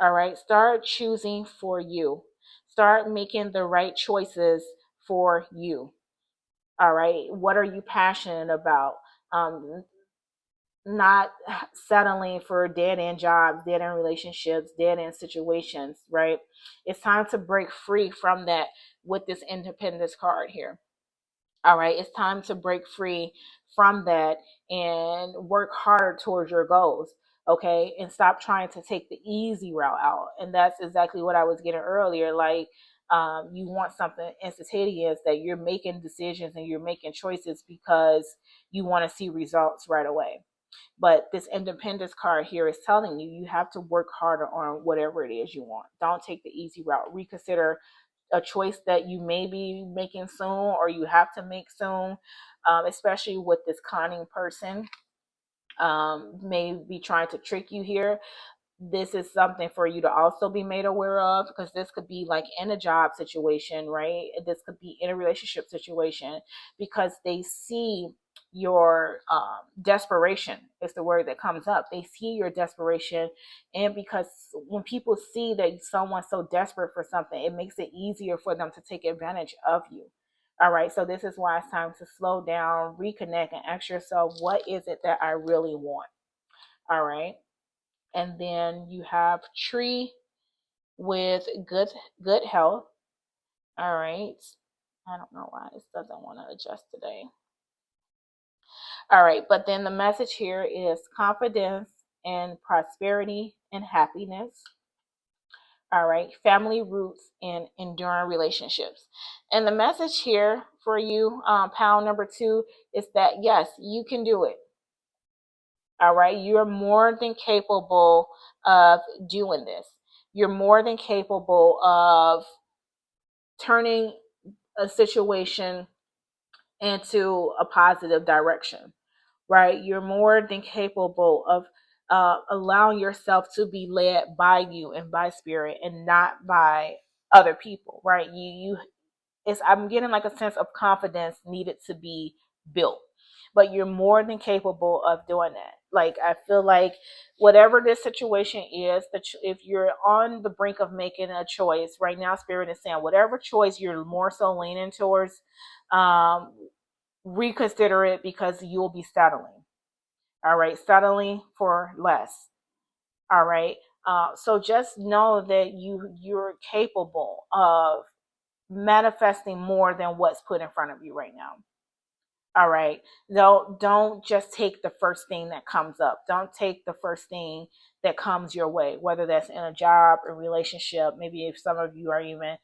All right. Start choosing for you. Start making the right choices for you. All right. What are you passionate about? Um, Not settling for dead end jobs, dead end relationships, dead end situations, right? It's time to break free from that with this independence card here. All right, it's time to break free from that and work harder towards your goals. Okay, and stop trying to take the easy route out. And that's exactly what I was getting earlier. Like, you want something instantaneous, that you're making decisions and you're making choices because you want to see results right away. But this independence card here is telling you you have to work harder on whatever it is you want. Don't take the easy route. Reconsider a choice that you may be making soon or you have to make soon, especially with this conning person, may be trying to trick you here. This is something for you to also be made aware of, because this could be like in a job situation, right? This could be in a relationship situation, because they see your desperation is the word that comes up. They see your desperation, and because when people see that someone's so desperate for something, it makes it easier for them to take advantage of you. All right, so this is why it's time to slow down, reconnect, and ask yourself, what is it that I really want? All right. And then you have tree with good health. All right. I don't know why this doesn't want to adjust today. All right, but then the message here is confidence and prosperity and happiness. All right, family roots and enduring relationships. And the message here for you, pound number 2, is that yes, you can do it. All right, you're more than capable of doing this. You're more than capable of turning a situation into a positive direction, right? You're more than capable of allowing yourself to be led by you and by spirit and not by other people, right? I'm getting like a sense of confidence needed to be built, but you're more than capable of doing that. Like, I feel like whatever this situation is, that if you're on the brink of making a choice right now, spirit is saying whatever choice you're more so leaning towards, um reconsider it, because you'll be settling. All right, settling for less. All right. So just know that you're capable of manifesting more than what's put in front of you right now. All right. Don't just take the first thing that comes up. Don't take the first thing that comes your way, whether that's in a job, a relationship. Maybe if some of you are even,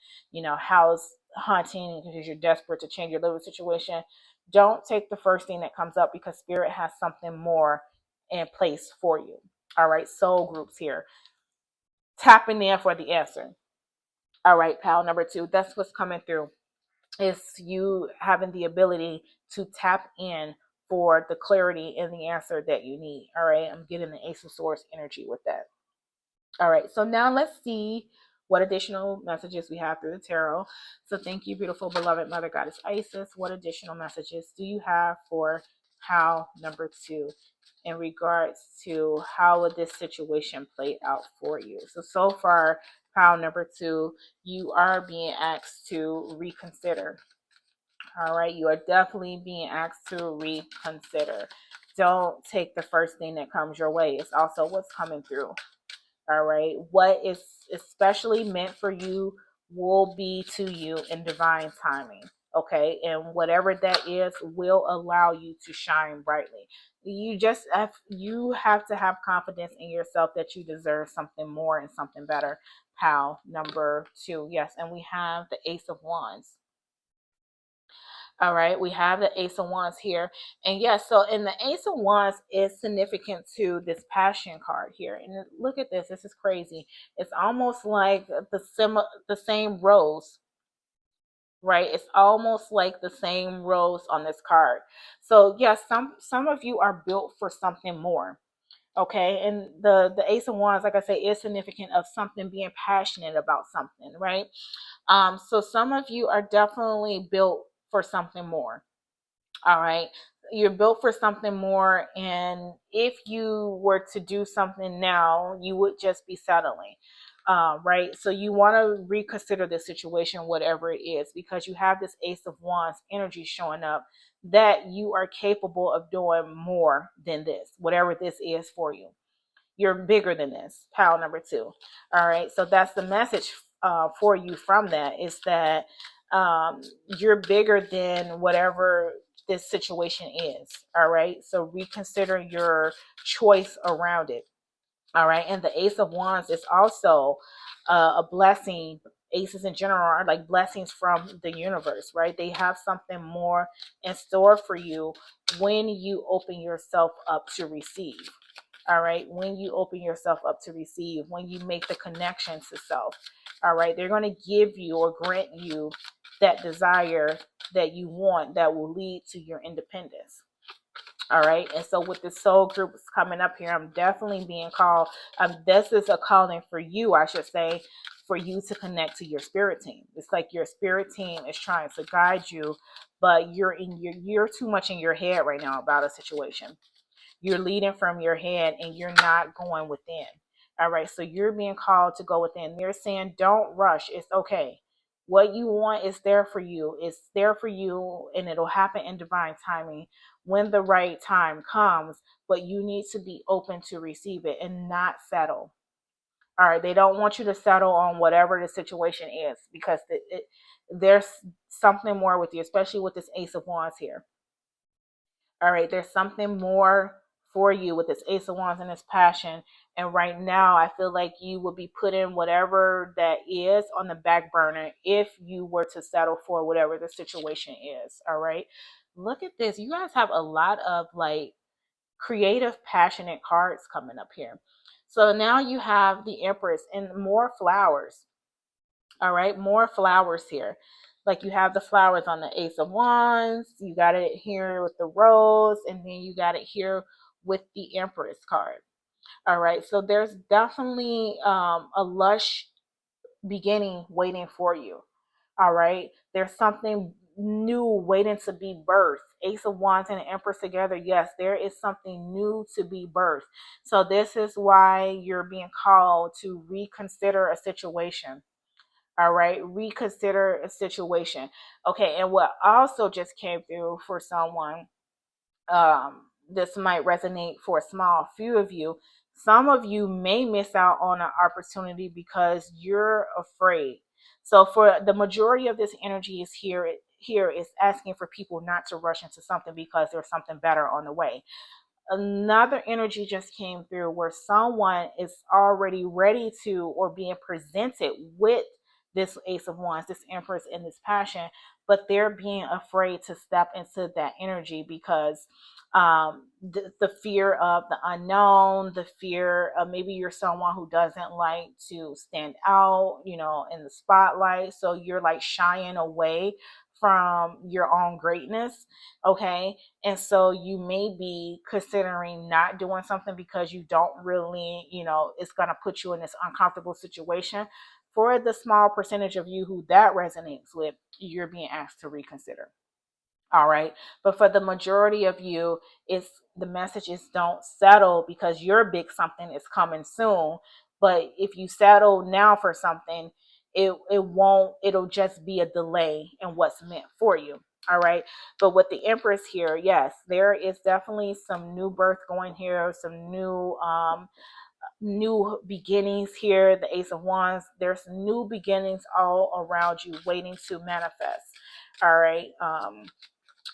house hunting because you're desperate to change your living situation. Don't take the first thing that comes up, because spirit has something more in place for you. All right. Soul groups here. Tapping in for the answer. All right, pal number 2. That's what's coming through. It's you having the ability to tap in for the clarity and the answer that you need. All right, I'm getting the Ace of Swords energy with that. All right, so now let's see what additional messages we have through the tarot. So thank you, beautiful, beloved Mother Goddess Isis. What additional messages do you have for how number 2 in regards to how would this situation play out for you? So far, how number 2, you are being asked to reconsider. All right, you are definitely being asked to reconsider. Don't take the first thing that comes your way. It's also what's coming through. All right, what is especially meant for you will be to you in divine timing. Okay, and whatever that is will allow you to shine brightly. You have to have confidence in yourself that you deserve something more and something better. Pal number 2, yes, and we have the Ace of Wands. All right, we have the Ace of Wands here. And yes, so in the Ace of Wands is significant to this passion card here. And look at this. This is crazy. It's almost like the same rose, right? It's almost like the same rose on this card. So yes, some of you are built for something more. Okay, and the Ace of Wands, like I say, is significant of something, being passionate about something, right? So some of you are definitely built for something more. All right. You're built for something more. And if you were to do something now, you would just be settling. Right. So you want to reconsider the situation, whatever it is, because you have this Ace of Wands energy showing up that you are capable of doing more than this, whatever this is for you. You're bigger than this. Pile number two. All right. So that's the message for you from that, is that you're bigger than whatever this situation is. All right. So reconsider your choice around it. All right. And the Ace of Wands is also a blessing. Aces in general are like blessings from the universe, right? They have something more in store for you when you open yourself up to receive. All right, when you open yourself up to receive, when you make the connection to self, all right, they're going to give you or grant you that desire that you want, that will lead to your independence. All right, and so with the soul group coming up here, I'm definitely being called. This is a calling for you, I should say, for you to connect to your spirit team. It's like your spirit team is trying to guide you, but you're too much in your head right now about a situation. You're leading from your head and you're not going within. All right. So you're being called to go within. They're saying, don't rush. It's okay. What you want is there for you. It's there for you, and it'll happen in divine timing when the right time comes. But you need to be open to receive it and not settle. All right. They don't want you to settle on whatever the situation is, because there's something more with you, especially with this Ace of Wands here. All right, there's something more for you with this Ace of Wands and this passion. And right now, I feel like you would be putting whatever that is on the back burner if you were to settle for whatever the situation is. All right, look at this. You guys have a lot of like creative, passionate cards coming up here. So now you have the Empress and more flowers. All right, more flowers here. Like you have the flowers on the Ace of Wands, you got it here with the rose, and then you got it here with the Empress card. All right, so there's definitely a lush beginning waiting for you. All right, there's something new waiting to be birthed. Ace of Wands and the Empress together. Yes, there is something new to be birthed. So this is why you're being called to reconsider a situation. All right, reconsider a situation. Okay, and what also just came through for someone, this might resonate for a small few of you. Some of you may miss out on an opportunity because you're afraid. So for the majority of this energy is here is asking for people not to rush into something because there's something better on the way. Another energy just came through where someone is already ready to or being presented with this Ace of Wands, this Empress, and this passion, but they're being afraid to step into that energy because the fear of the unknown, the fear of maybe you're someone who doesn't like to stand out, in the spotlight. So you're like shying away from your own greatness. Okay. And so you may be considering not doing something because you don't really, it's going to put you in this uncomfortable situation. For the small percentage of you who that resonates with, you're being asked to reconsider. All right. But for the majority of you, it's the message is don't settle because your big something is coming soon. But if you settle now for something, it'll just be a delay in what's meant for you. All right. But with the Empress here, yes, there is definitely some new birth going here, some new beginnings here. The Ace of Wands, there's new beginnings all around you waiting to manifest. All right.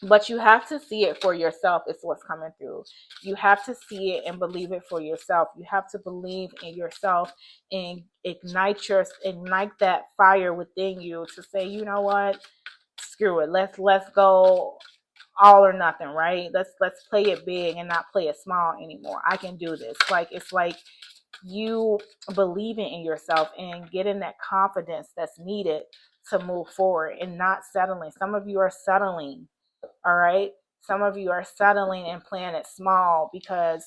But you have to see it for yourself, is what's coming through. You have to see it and believe it for yourself. You have to believe in yourself and ignite that fire within you to say, you know what? screw it. Let's go all or nothing, right? Let's play it big and not play it small anymore. I can do this. Like it's like you believing in yourself and getting that confidence that's needed to move forward and not settling. Some of you are settling, all right? Some of you are settling and playing it small because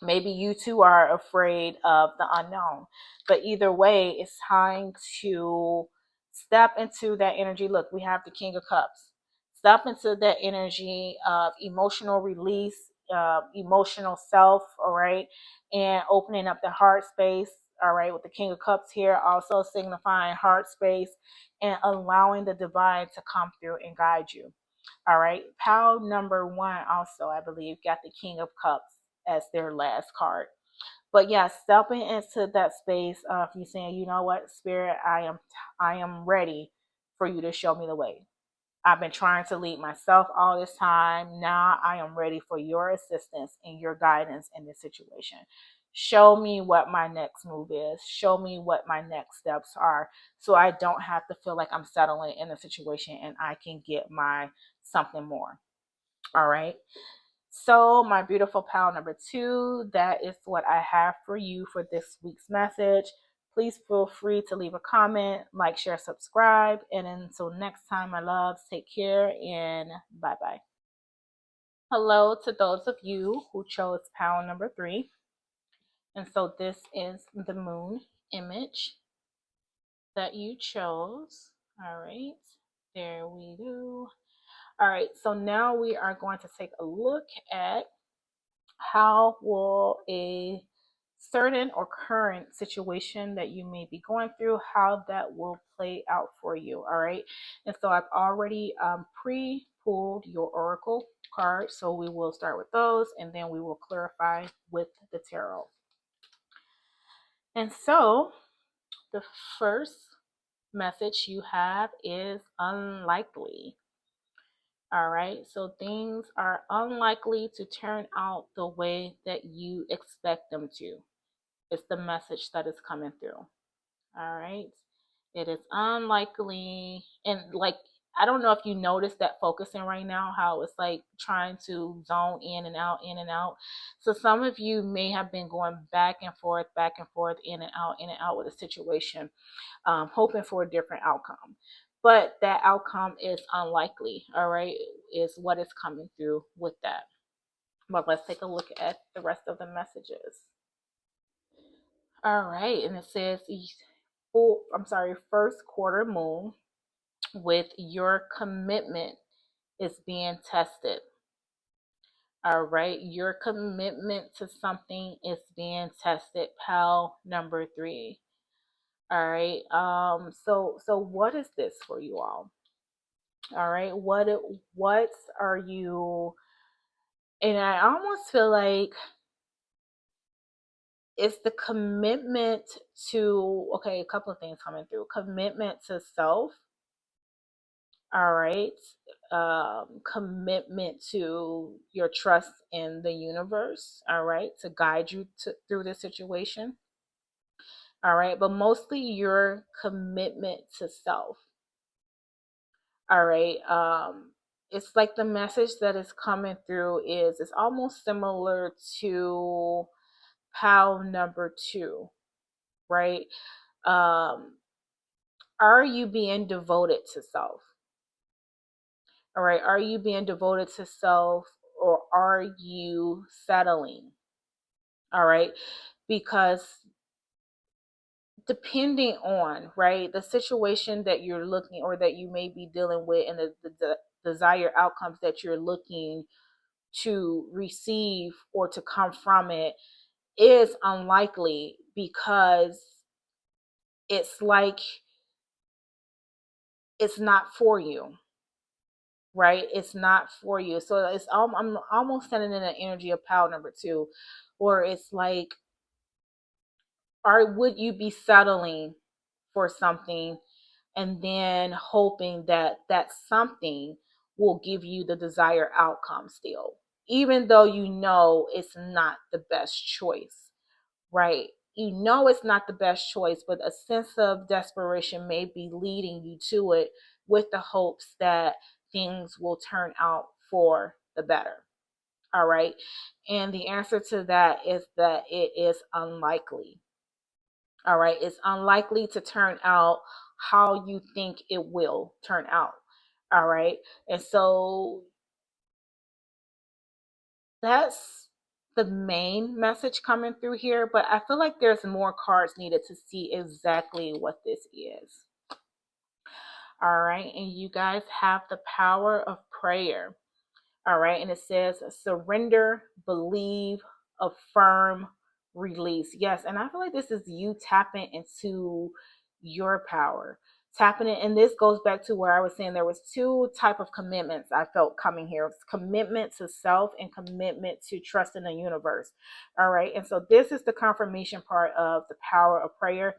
maybe you too are afraid of the unknown. But either way, it's time to step into that energy. Look, we have the King of Cups. Step into that energy of emotional release, emotional self, all right, and opening up the heart space, all right, with the King of Cups here, also signifying heart space and allowing the divine to come through and guide you. All right. Pile number one also, I believe, got the King of Cups as their last card. But yeah, stepping into that space of you saying, you know what, Spirit, I am ready for you to show me the way. I've been trying to lead myself all this time. Now I am ready for your assistance and your guidance in this situation. Show me what my next move is. Show me what my next steps are so I don't have to feel like I'm settling in a situation and I can get my something more. All right. So, my beautiful pal number two, that is what I have for you for this week's message. Please feel free to leave a comment, like, share, subscribe. And until next time, my loves, take care and bye bye. Hello to those of you who chose pal number three. And so, this is the moon image that you chose. All right, there we go. All right, so now we are going to take a look at how will a certain or current situation that you may be going through, how that will play out for you. All right. And so I've already pre-pulled your oracle cards. So we will start with those and then we will clarify with the tarot. And so the first message you have is unlikely. All right, so things are unlikely to turn out the way that you expect them to. It's the message that is coming through. All right, it is unlikely. And like, I don't know if you noticed that focusing right now, how it's like trying to zone in and out, in and out. So some of you may have been going back and forth, in and out with a situation, hoping for a different outcome. But that outcome is unlikely, all right, is what is coming through with that. But let's take a look at the rest of the messages. All right, and it says, first quarter moon with your commitment is being tested. All right, your commitment to something is being tested, pal number three. All right, so what is this for you all? All right, what are you? And I almost feel like it's the commitment to, okay, a couple of things coming through. Commitment to self, all right. Commitment to your trust in the universe, all right, to guide you through this situation, all right. But mostly your commitment to self, all right. It's like the message that is coming through is it's almost similar to pal number two, right? Um, are you being devoted to self? All right, are you being devoted to self or are you settling? All right, because depending on, right, the situation that you're looking or that you may be dealing with and the desired outcomes that you're looking to receive or to come from it is unlikely because it's like it's not for you, right? It's not for you. So I'm almost sending in an energy of power number two, or it's like, would you be settling for something and then hoping that that something will give you the desired outcome still, even though you know it's not the best choice, right? you know it's not the best choice, but a sense of desperation may be leading you to it with the hopes that things will turn out for the better. All right. And the answer to that is that it is unlikely. All right. It's unlikely to turn out how you think it will turn out. All right. And so that's the main message coming through here, but I feel like there's more cards needed to see exactly what this is. All right, and you guys have the power of prayer. All right, and it says surrender, believe, affirm, release. Yes, and I feel like this is you tapping into your power. Tapping it, and this goes back to where I was saying there was two type of commitments I felt coming here. It's commitment to self and commitment to trust in the universe. All right, and so this is the confirmation part of the power of prayer.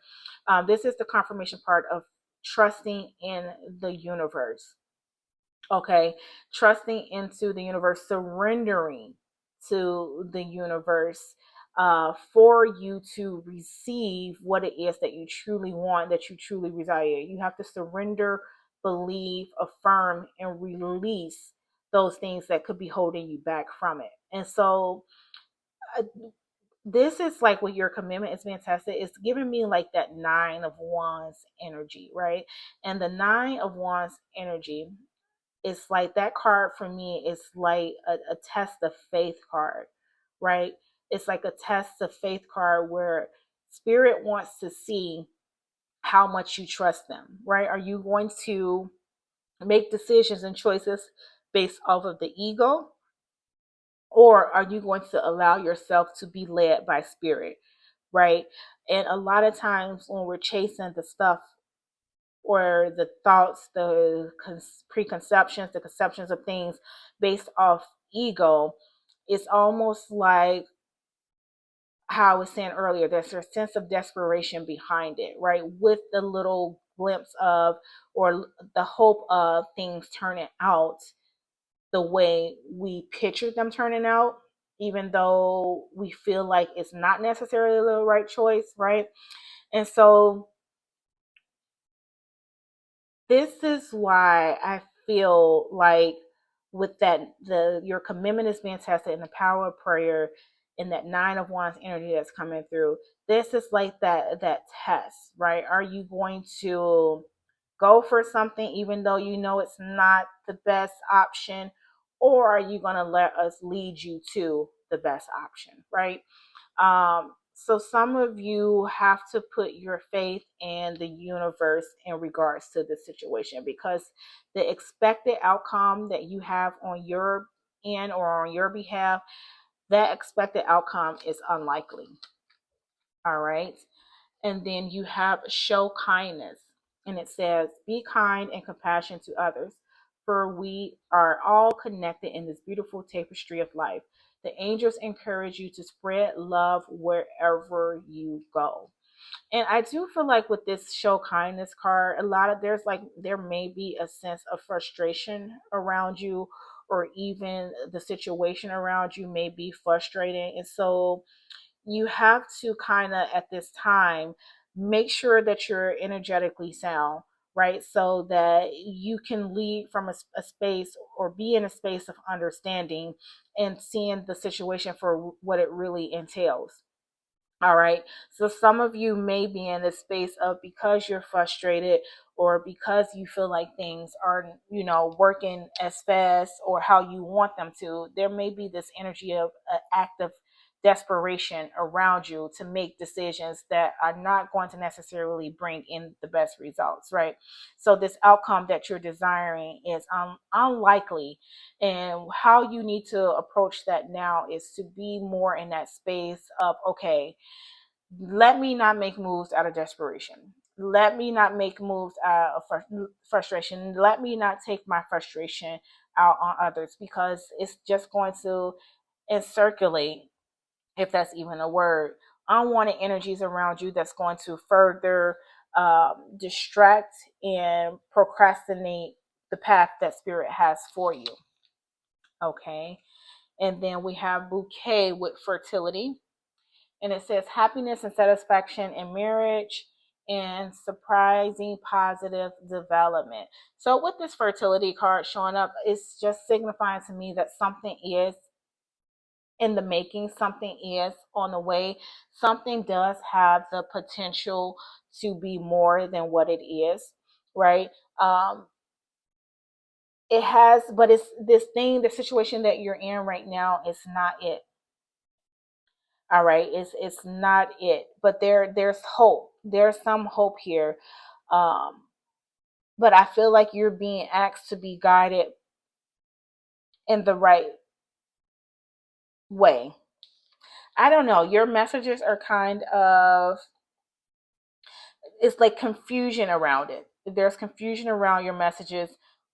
This is the confirmation part of trusting in the universe. Okay, trusting into the universe, surrendering to the universe for you to receive what it is that you truly want, that you truly desire. You have to surrender, believe, affirm, and release those things that could be holding you back from it. And so uh, this is like with your commitment is being tested. It's giving me like that nine of wands energy, right? And the nine of wands energy, it's like that card for me is like a test of faith card, right? It's like a test of faith card where spirit wants to see how much you trust them, right? Are you going to make decisions and choices based off of the ego, or are you going to allow yourself to be led by spirit, right? And a lot of times when we're chasing the stuff or the thoughts, the preconceptions, the conceptions of things based off ego, it's almost like how I was saying earlier, there's a sense of desperation behind it, right? With the little glimpse of or the hope of things turning out the way we pictured them turning out, even though we feel like it's not necessarily the right choice, right? And so this is why I feel like with that the your commitment is being tested in the power of prayer and that nine of wands energy that's coming through. This is like that test, right? Are you going to go for something even though you know it's not the best option, or are you going to let us lead you to the best option, right? So some of you have to put your faith in the universe in regards to this situation, because the expected outcome that you have on your end or on your behalf, that expected outcome is unlikely. All right. And then you have show kindness. And it says, be kind and compassionate to others, for we are all connected in this beautiful tapestry of life. The angels encourage you to spread love wherever you go. And I do feel like with this show kindness card, a lot of there may be a sense of frustration around you, or even the situation around you may be frustrating. And so you have to kind of at this time make sure that you're energetically sound, right? So that you can lead from a space or be in a space of understanding and seeing the situation for what it really entails. All right. So some of you may be in this space of, because you're frustrated or because you feel like things aren't, working as fast or how you want them to, there may be this energy of active desperation around you to make decisions that are not going to necessarily bring in the best results, right? So this outcome that you're desiring is unlikely. And how you need to approach that now is to be more in that space of, okay, let me not make moves out of desperation. Let me not make moves out of frustration. Let me not take my frustration out on others, because it's just going to circulate, if that's even a word, unwanted energies around you that's going to further distract and procrastinate the path that spirit has for you. Okay. And then we have bouquet with fertility. And it says happiness and satisfaction in marriage and surprising positive development. So with this fertility card showing up, it's just signifying to me that something is in the making, something is on the way, something does have the potential to be more than what it is, right? Um, it has, but it's this thing, the situation that you're in right now is not it. All right, it's not it, but there's hope. There's some hope here, but I feel like you're being asked to be guided in the right way. I don't know. Your messages are kind of, it's like confusion around it. There's confusion around your messages,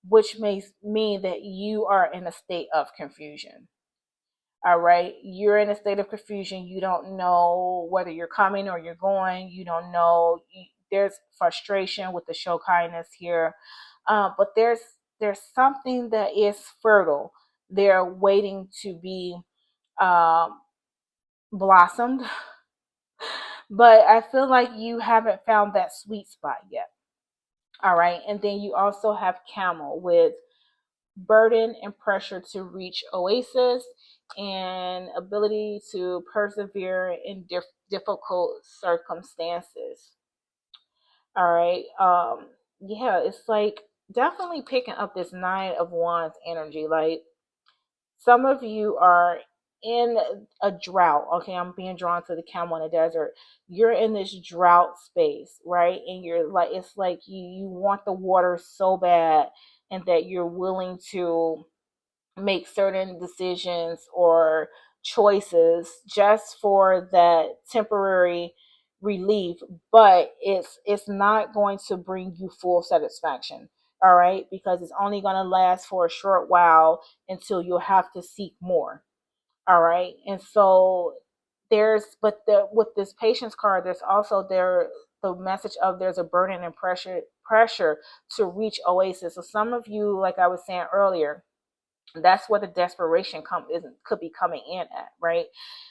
which may mean that you are in a state of confusion. All right. You're in a state of confusion. You don't know whether you're coming or you're going. You don't know. There's frustration with the show kindness here. But there's something that is fertile. They're waiting to be um, blossomed. But I feel like you haven't found that sweet spot yet. All right. And then you also have camel with burden and pressure to reach oasis and ability to persevere in difficult circumstances. All right. Yeah, it's like definitely picking up this 9 of Wands energy. Like some of you are in a drought. Okay, I'm being drawn to the camel in the desert. You're in this drought space, right? And you're like, it's like you want the water so bad, and that you're willing to make certain decisions or choices just for that temporary relief, but it's not going to bring you full satisfaction. All right, because it's only going to last for a short while until you'll have to seek more. All right, and so with this patience card, there's also the message of there's a burden and pressure to reach oasis. So some of you, like I was saying earlier, that's where the desperation could be coming in at, right?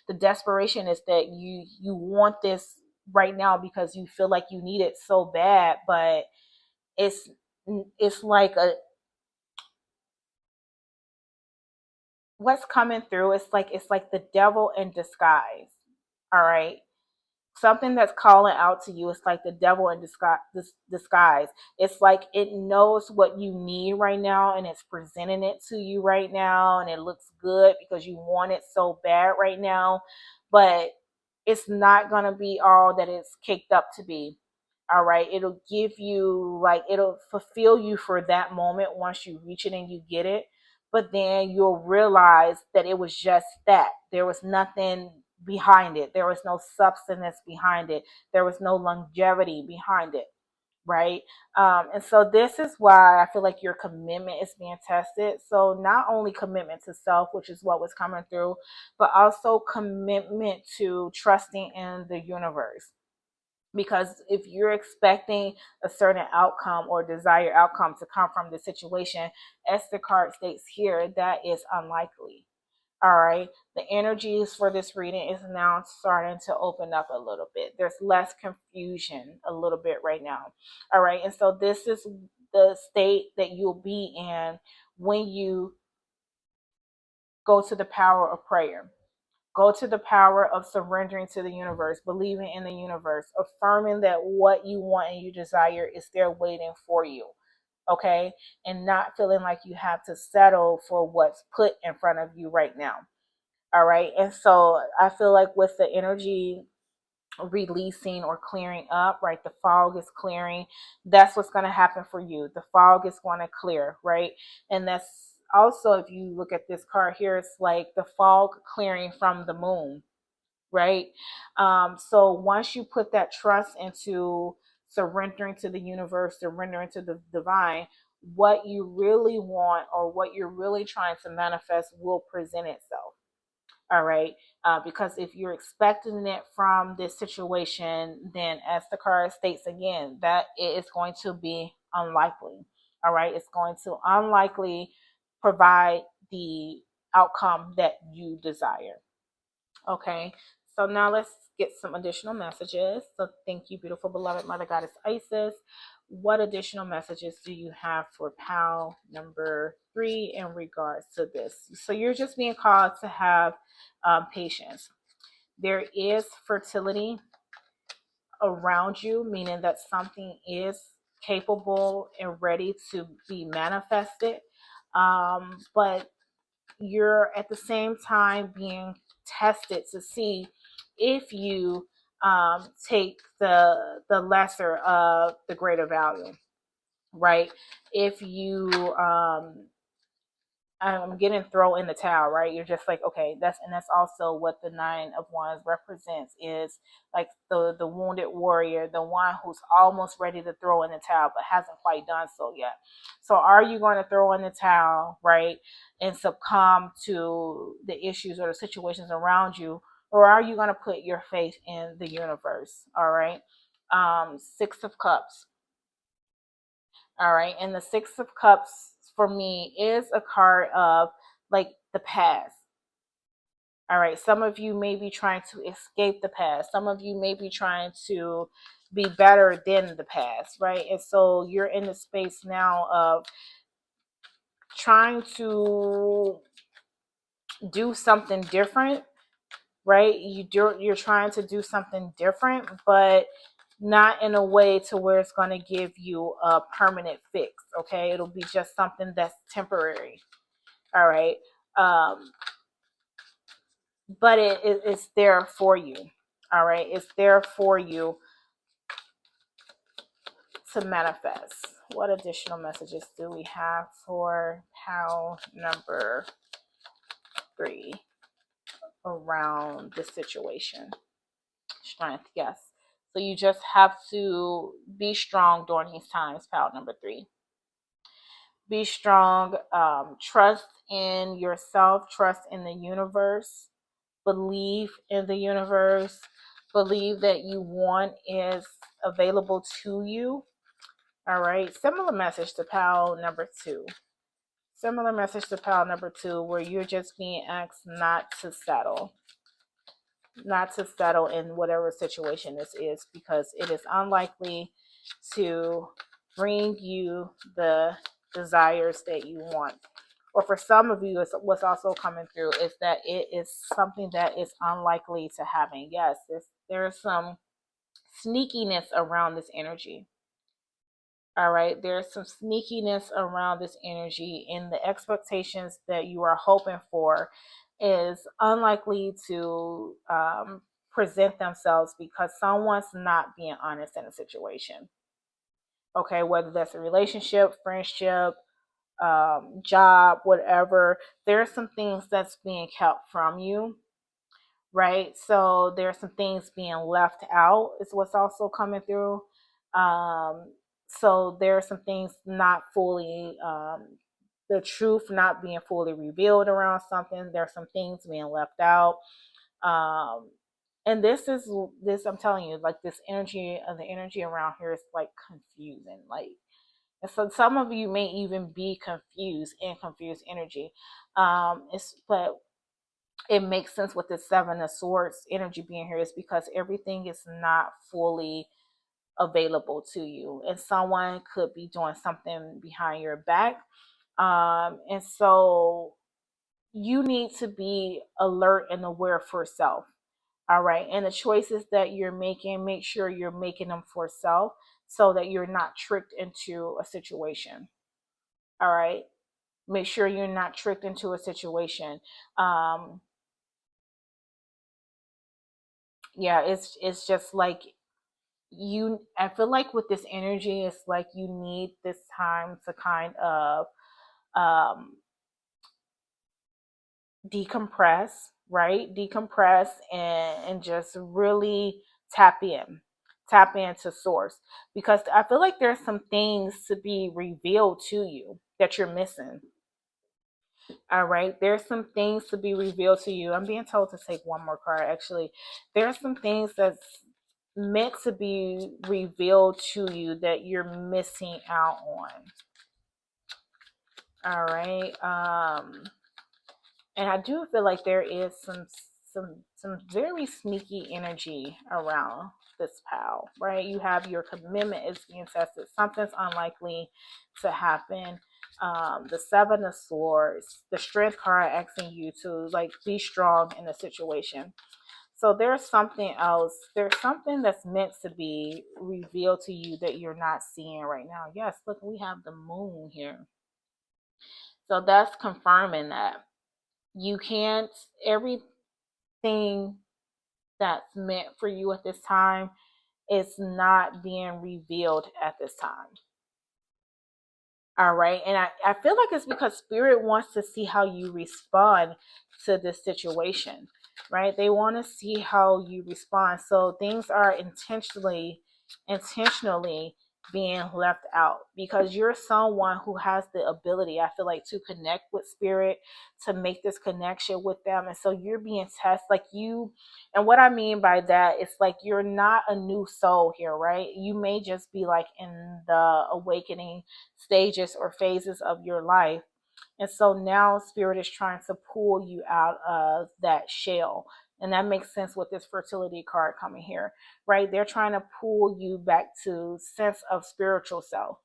The desperation is that you want this right now because you feel like you need it so bad, but it's it's like a what's coming through, it's like the devil in disguise. All right, something that's calling out to you. It's like the devil in disguise. It's like it knows what you need right now, and it's presenting it to you right now, and it looks good because you want it so bad right now, but it's not going to be all that it's caked up to be. All right, it'll give you, like, it'll fulfill you for that moment once you reach it and you get it, but then you'll realize that it was just that. There was nothing behind it. There was no substance behind it. There was no longevity behind it, right? And so this is why I feel like your commitment is being tested. So not only commitment to self, which is what was coming through, but also commitment to trusting in the universe. Because if you're expecting a certain outcome or desired outcome to come from the situation, as the card states here, that is unlikely. All right. The energies for this reading is now starting to open up a little bit. There's less confusion a little bit right now. All right. And so this is the state that you'll be in when you go to the power of prayer. Go to the power of surrendering to the universe, believing in the universe, affirming that what you want and you desire is there waiting for you. Okay. And not feeling like you have to settle for what's put in front of you right now. All right. And so I feel like with the energy releasing or clearing up, right? The fog is clearing. That's what's going to happen for you. The fog is going to clear, right? And that's also, if you look at this card here, it's like the fog clearing from the moon, right? So once you put that trust into surrendering to the universe, surrendering to the divine, what you really want or what you're really trying to manifest will present itself. All right. Because if you're expecting it from this situation, then as the card states again, that it is going to be unlikely. All right. It's going to unlikely provide the outcome that you desire. Okay. So now let's get some additional messages. So thank you, beautiful, beloved Mother Goddess Isis. What additional messages do you have for PAL number 3 in regards to this? So you're just being called to have patience. There is fertility around you, meaning that something is capable and ready to be manifested. But you're at the same time being tested to see if you take the lesser of the greater value, right? If you I'm getting throw in the towel, right? You're just like, okay, that's also what the 9 of Wands represents, is like the wounded warrior, the one who's almost ready to throw in the towel but hasn't quite done so yet. So are you going to throw in the towel, right, and succumb to the issues or the situations around you, or are you going to put your faith in the universe? All right. 6 of Cups. All right. And the 6 of Cups for me is a card of like the past. All right. Some of you may be trying to escape the past. Some of you may be trying to be better than the past. Right. And so you're in the space now of trying to do something different. Right. You're trying to do something different, but not in a way to where it's going to give you a permanent fix. Okay. It'll be just something that's temporary. All right. But it's there for you. All right. It's there for you to manifest. What additional messages do we have for PAL number 3 around the situation? Strength, yes. So you just have to be strong during these times, PAL number 3. Be strong. Trust in yourself. Trust in the universe. Believe in the universe. Believe that you want is available to you. All right. Similar message to PAL number 2. Similar message to PAL number 2, where you're just being asked not to settle. Not to settle in whatever situation this is, because it is unlikely to bring you the desires that you want. Or for some of you, what's also coming through is that it is something that is unlikely to happen. Yes, there's some sneakiness around this energy. All right, there's some sneakiness around this energy, and the expectations that you are hoping for is unlikely to present themselves because someone's not being honest in a situation. Okay, whether that's a relationship, friendship, job, whatever, there are some things that's being kept from you, right? So there are some things being left out, is what's also coming through. So there are some things not fully, the truth not being fully revealed around something. There are some things being left out. And this, I'm telling you, like this energy, the energy around here is like confusing. Like, and so some of you may even be confused in confused energy. But it makes sense with the 7 of Swords energy being here, is because everything is not fully available to you, and someone could be doing something behind your back. And so you need to be alert and aware for self. All right. And the choices that you're making, make sure you're making them for self so that you're not tricked into a situation. All right. Make sure you're not tricked into a situation. Yeah, it's just like I feel like with this energy, it's like you need this time to kind of um decompress, right? Decompress and just really tap into source, because I feel like there's some things to be revealed to you that you're missing. All right, there's some things to be revealed to you. I'm being told to take one more card. Actually, there's some things that's meant to be revealed to you that you're missing out on. All right. And I do feel like there is some very sneaky energy around this pal, right? You have your commitment is being tested. Something's unlikely to happen. The Seven of Swords, the Strength card asking you to like be strong in the situation. So there's something else. There's something that's meant to be revealed to you that you're not seeing right now. Yes, look, we have the moon here. So that's confirming that you can't, everything that's meant for you at this time is not being revealed at this time. All right. And I feel like it's because spirit wants to see how you respond to this situation, right? They want to see how you respond. So things are intentionally being left out because you're someone who has the ability, I feel like, to connect with spirit, to make this connection with them. And so you're being tested like you, and what I mean by that, it's like you're not a new soul here, right? You may just be like in the awakening stages or phases of your life. And so now spirit is trying to pull you out of that shell. And that makes sense with this fertility card coming here, right? They're trying to pull you back to sense of spiritual self.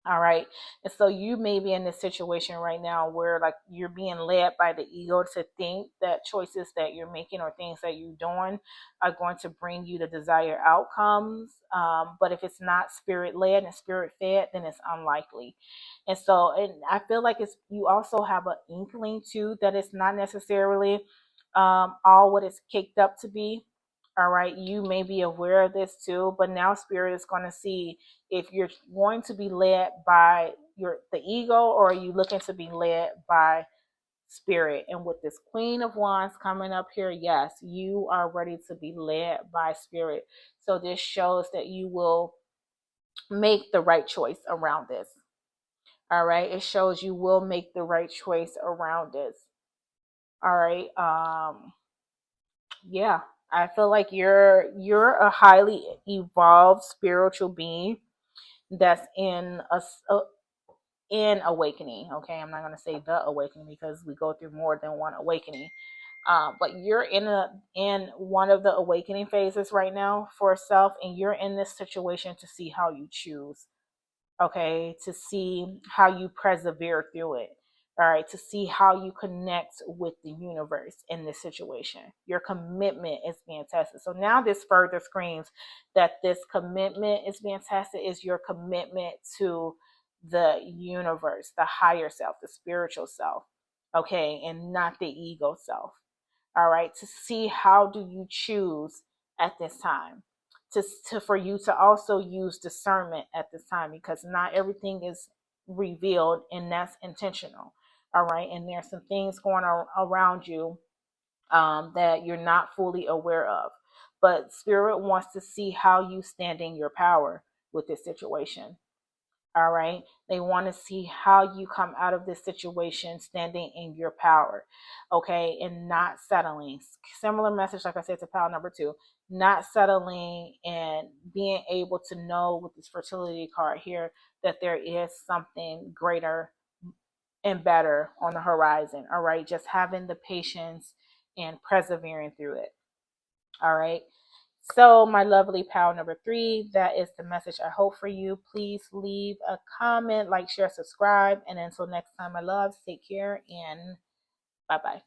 All right. And so you may be in this situation right now where like you're being led by the ego to think that choices that you're making or things that you're doing are going to bring you the desired outcomes. But if it's not spirit led and spirit fed, then it's unlikely. And so, and I feel like it's, you also have an inkling too that it's not necessarily all what it's caked up to be. All right. You may be aware of this too, but now spirit is going to see if you're going to be led by the ego or are you looking to be led by spirit. And with this Queen of Wands coming up here, yes, you are ready to be led by spirit. So this shows that you will make the right choice around this. All right, it shows you will make the right choice around this. All right. Yeah, I feel like you're a highly evolved spiritual being that's in awakening. Okay, I'm not gonna say the awakening because we go through more than one awakening. But you're in one of the awakening phases right now for self, and you're in this situation to see how you choose. Okay, to see how you persevere through it. All right, to see how you connect with the universe in this situation. Your commitment is being tested. So now this further screams that this commitment is being tested is your commitment to the universe, the higher self, the spiritual self. Okay, and not the ego self. All right, to see how do you choose at this time to for you to also use discernment at this time because not everything is revealed and that's intentional. All right, and there's some things going on around you that you're not fully aware of, but spirit wants to see how you stand in your power with this situation. All right. They want to see how you come out of this situation standing in your power. Okay. And not settling. Similar message, like I said, to pile number two, not settling and being able to know with this fertility card here that there is something greater and better on the horizon. All right. Just having the patience and persevering through it. All right. So, my lovely pal number three, that is the message I hope for you. Please leave a comment, like, share, subscribe. And until next time, my loves, take care and bye bye.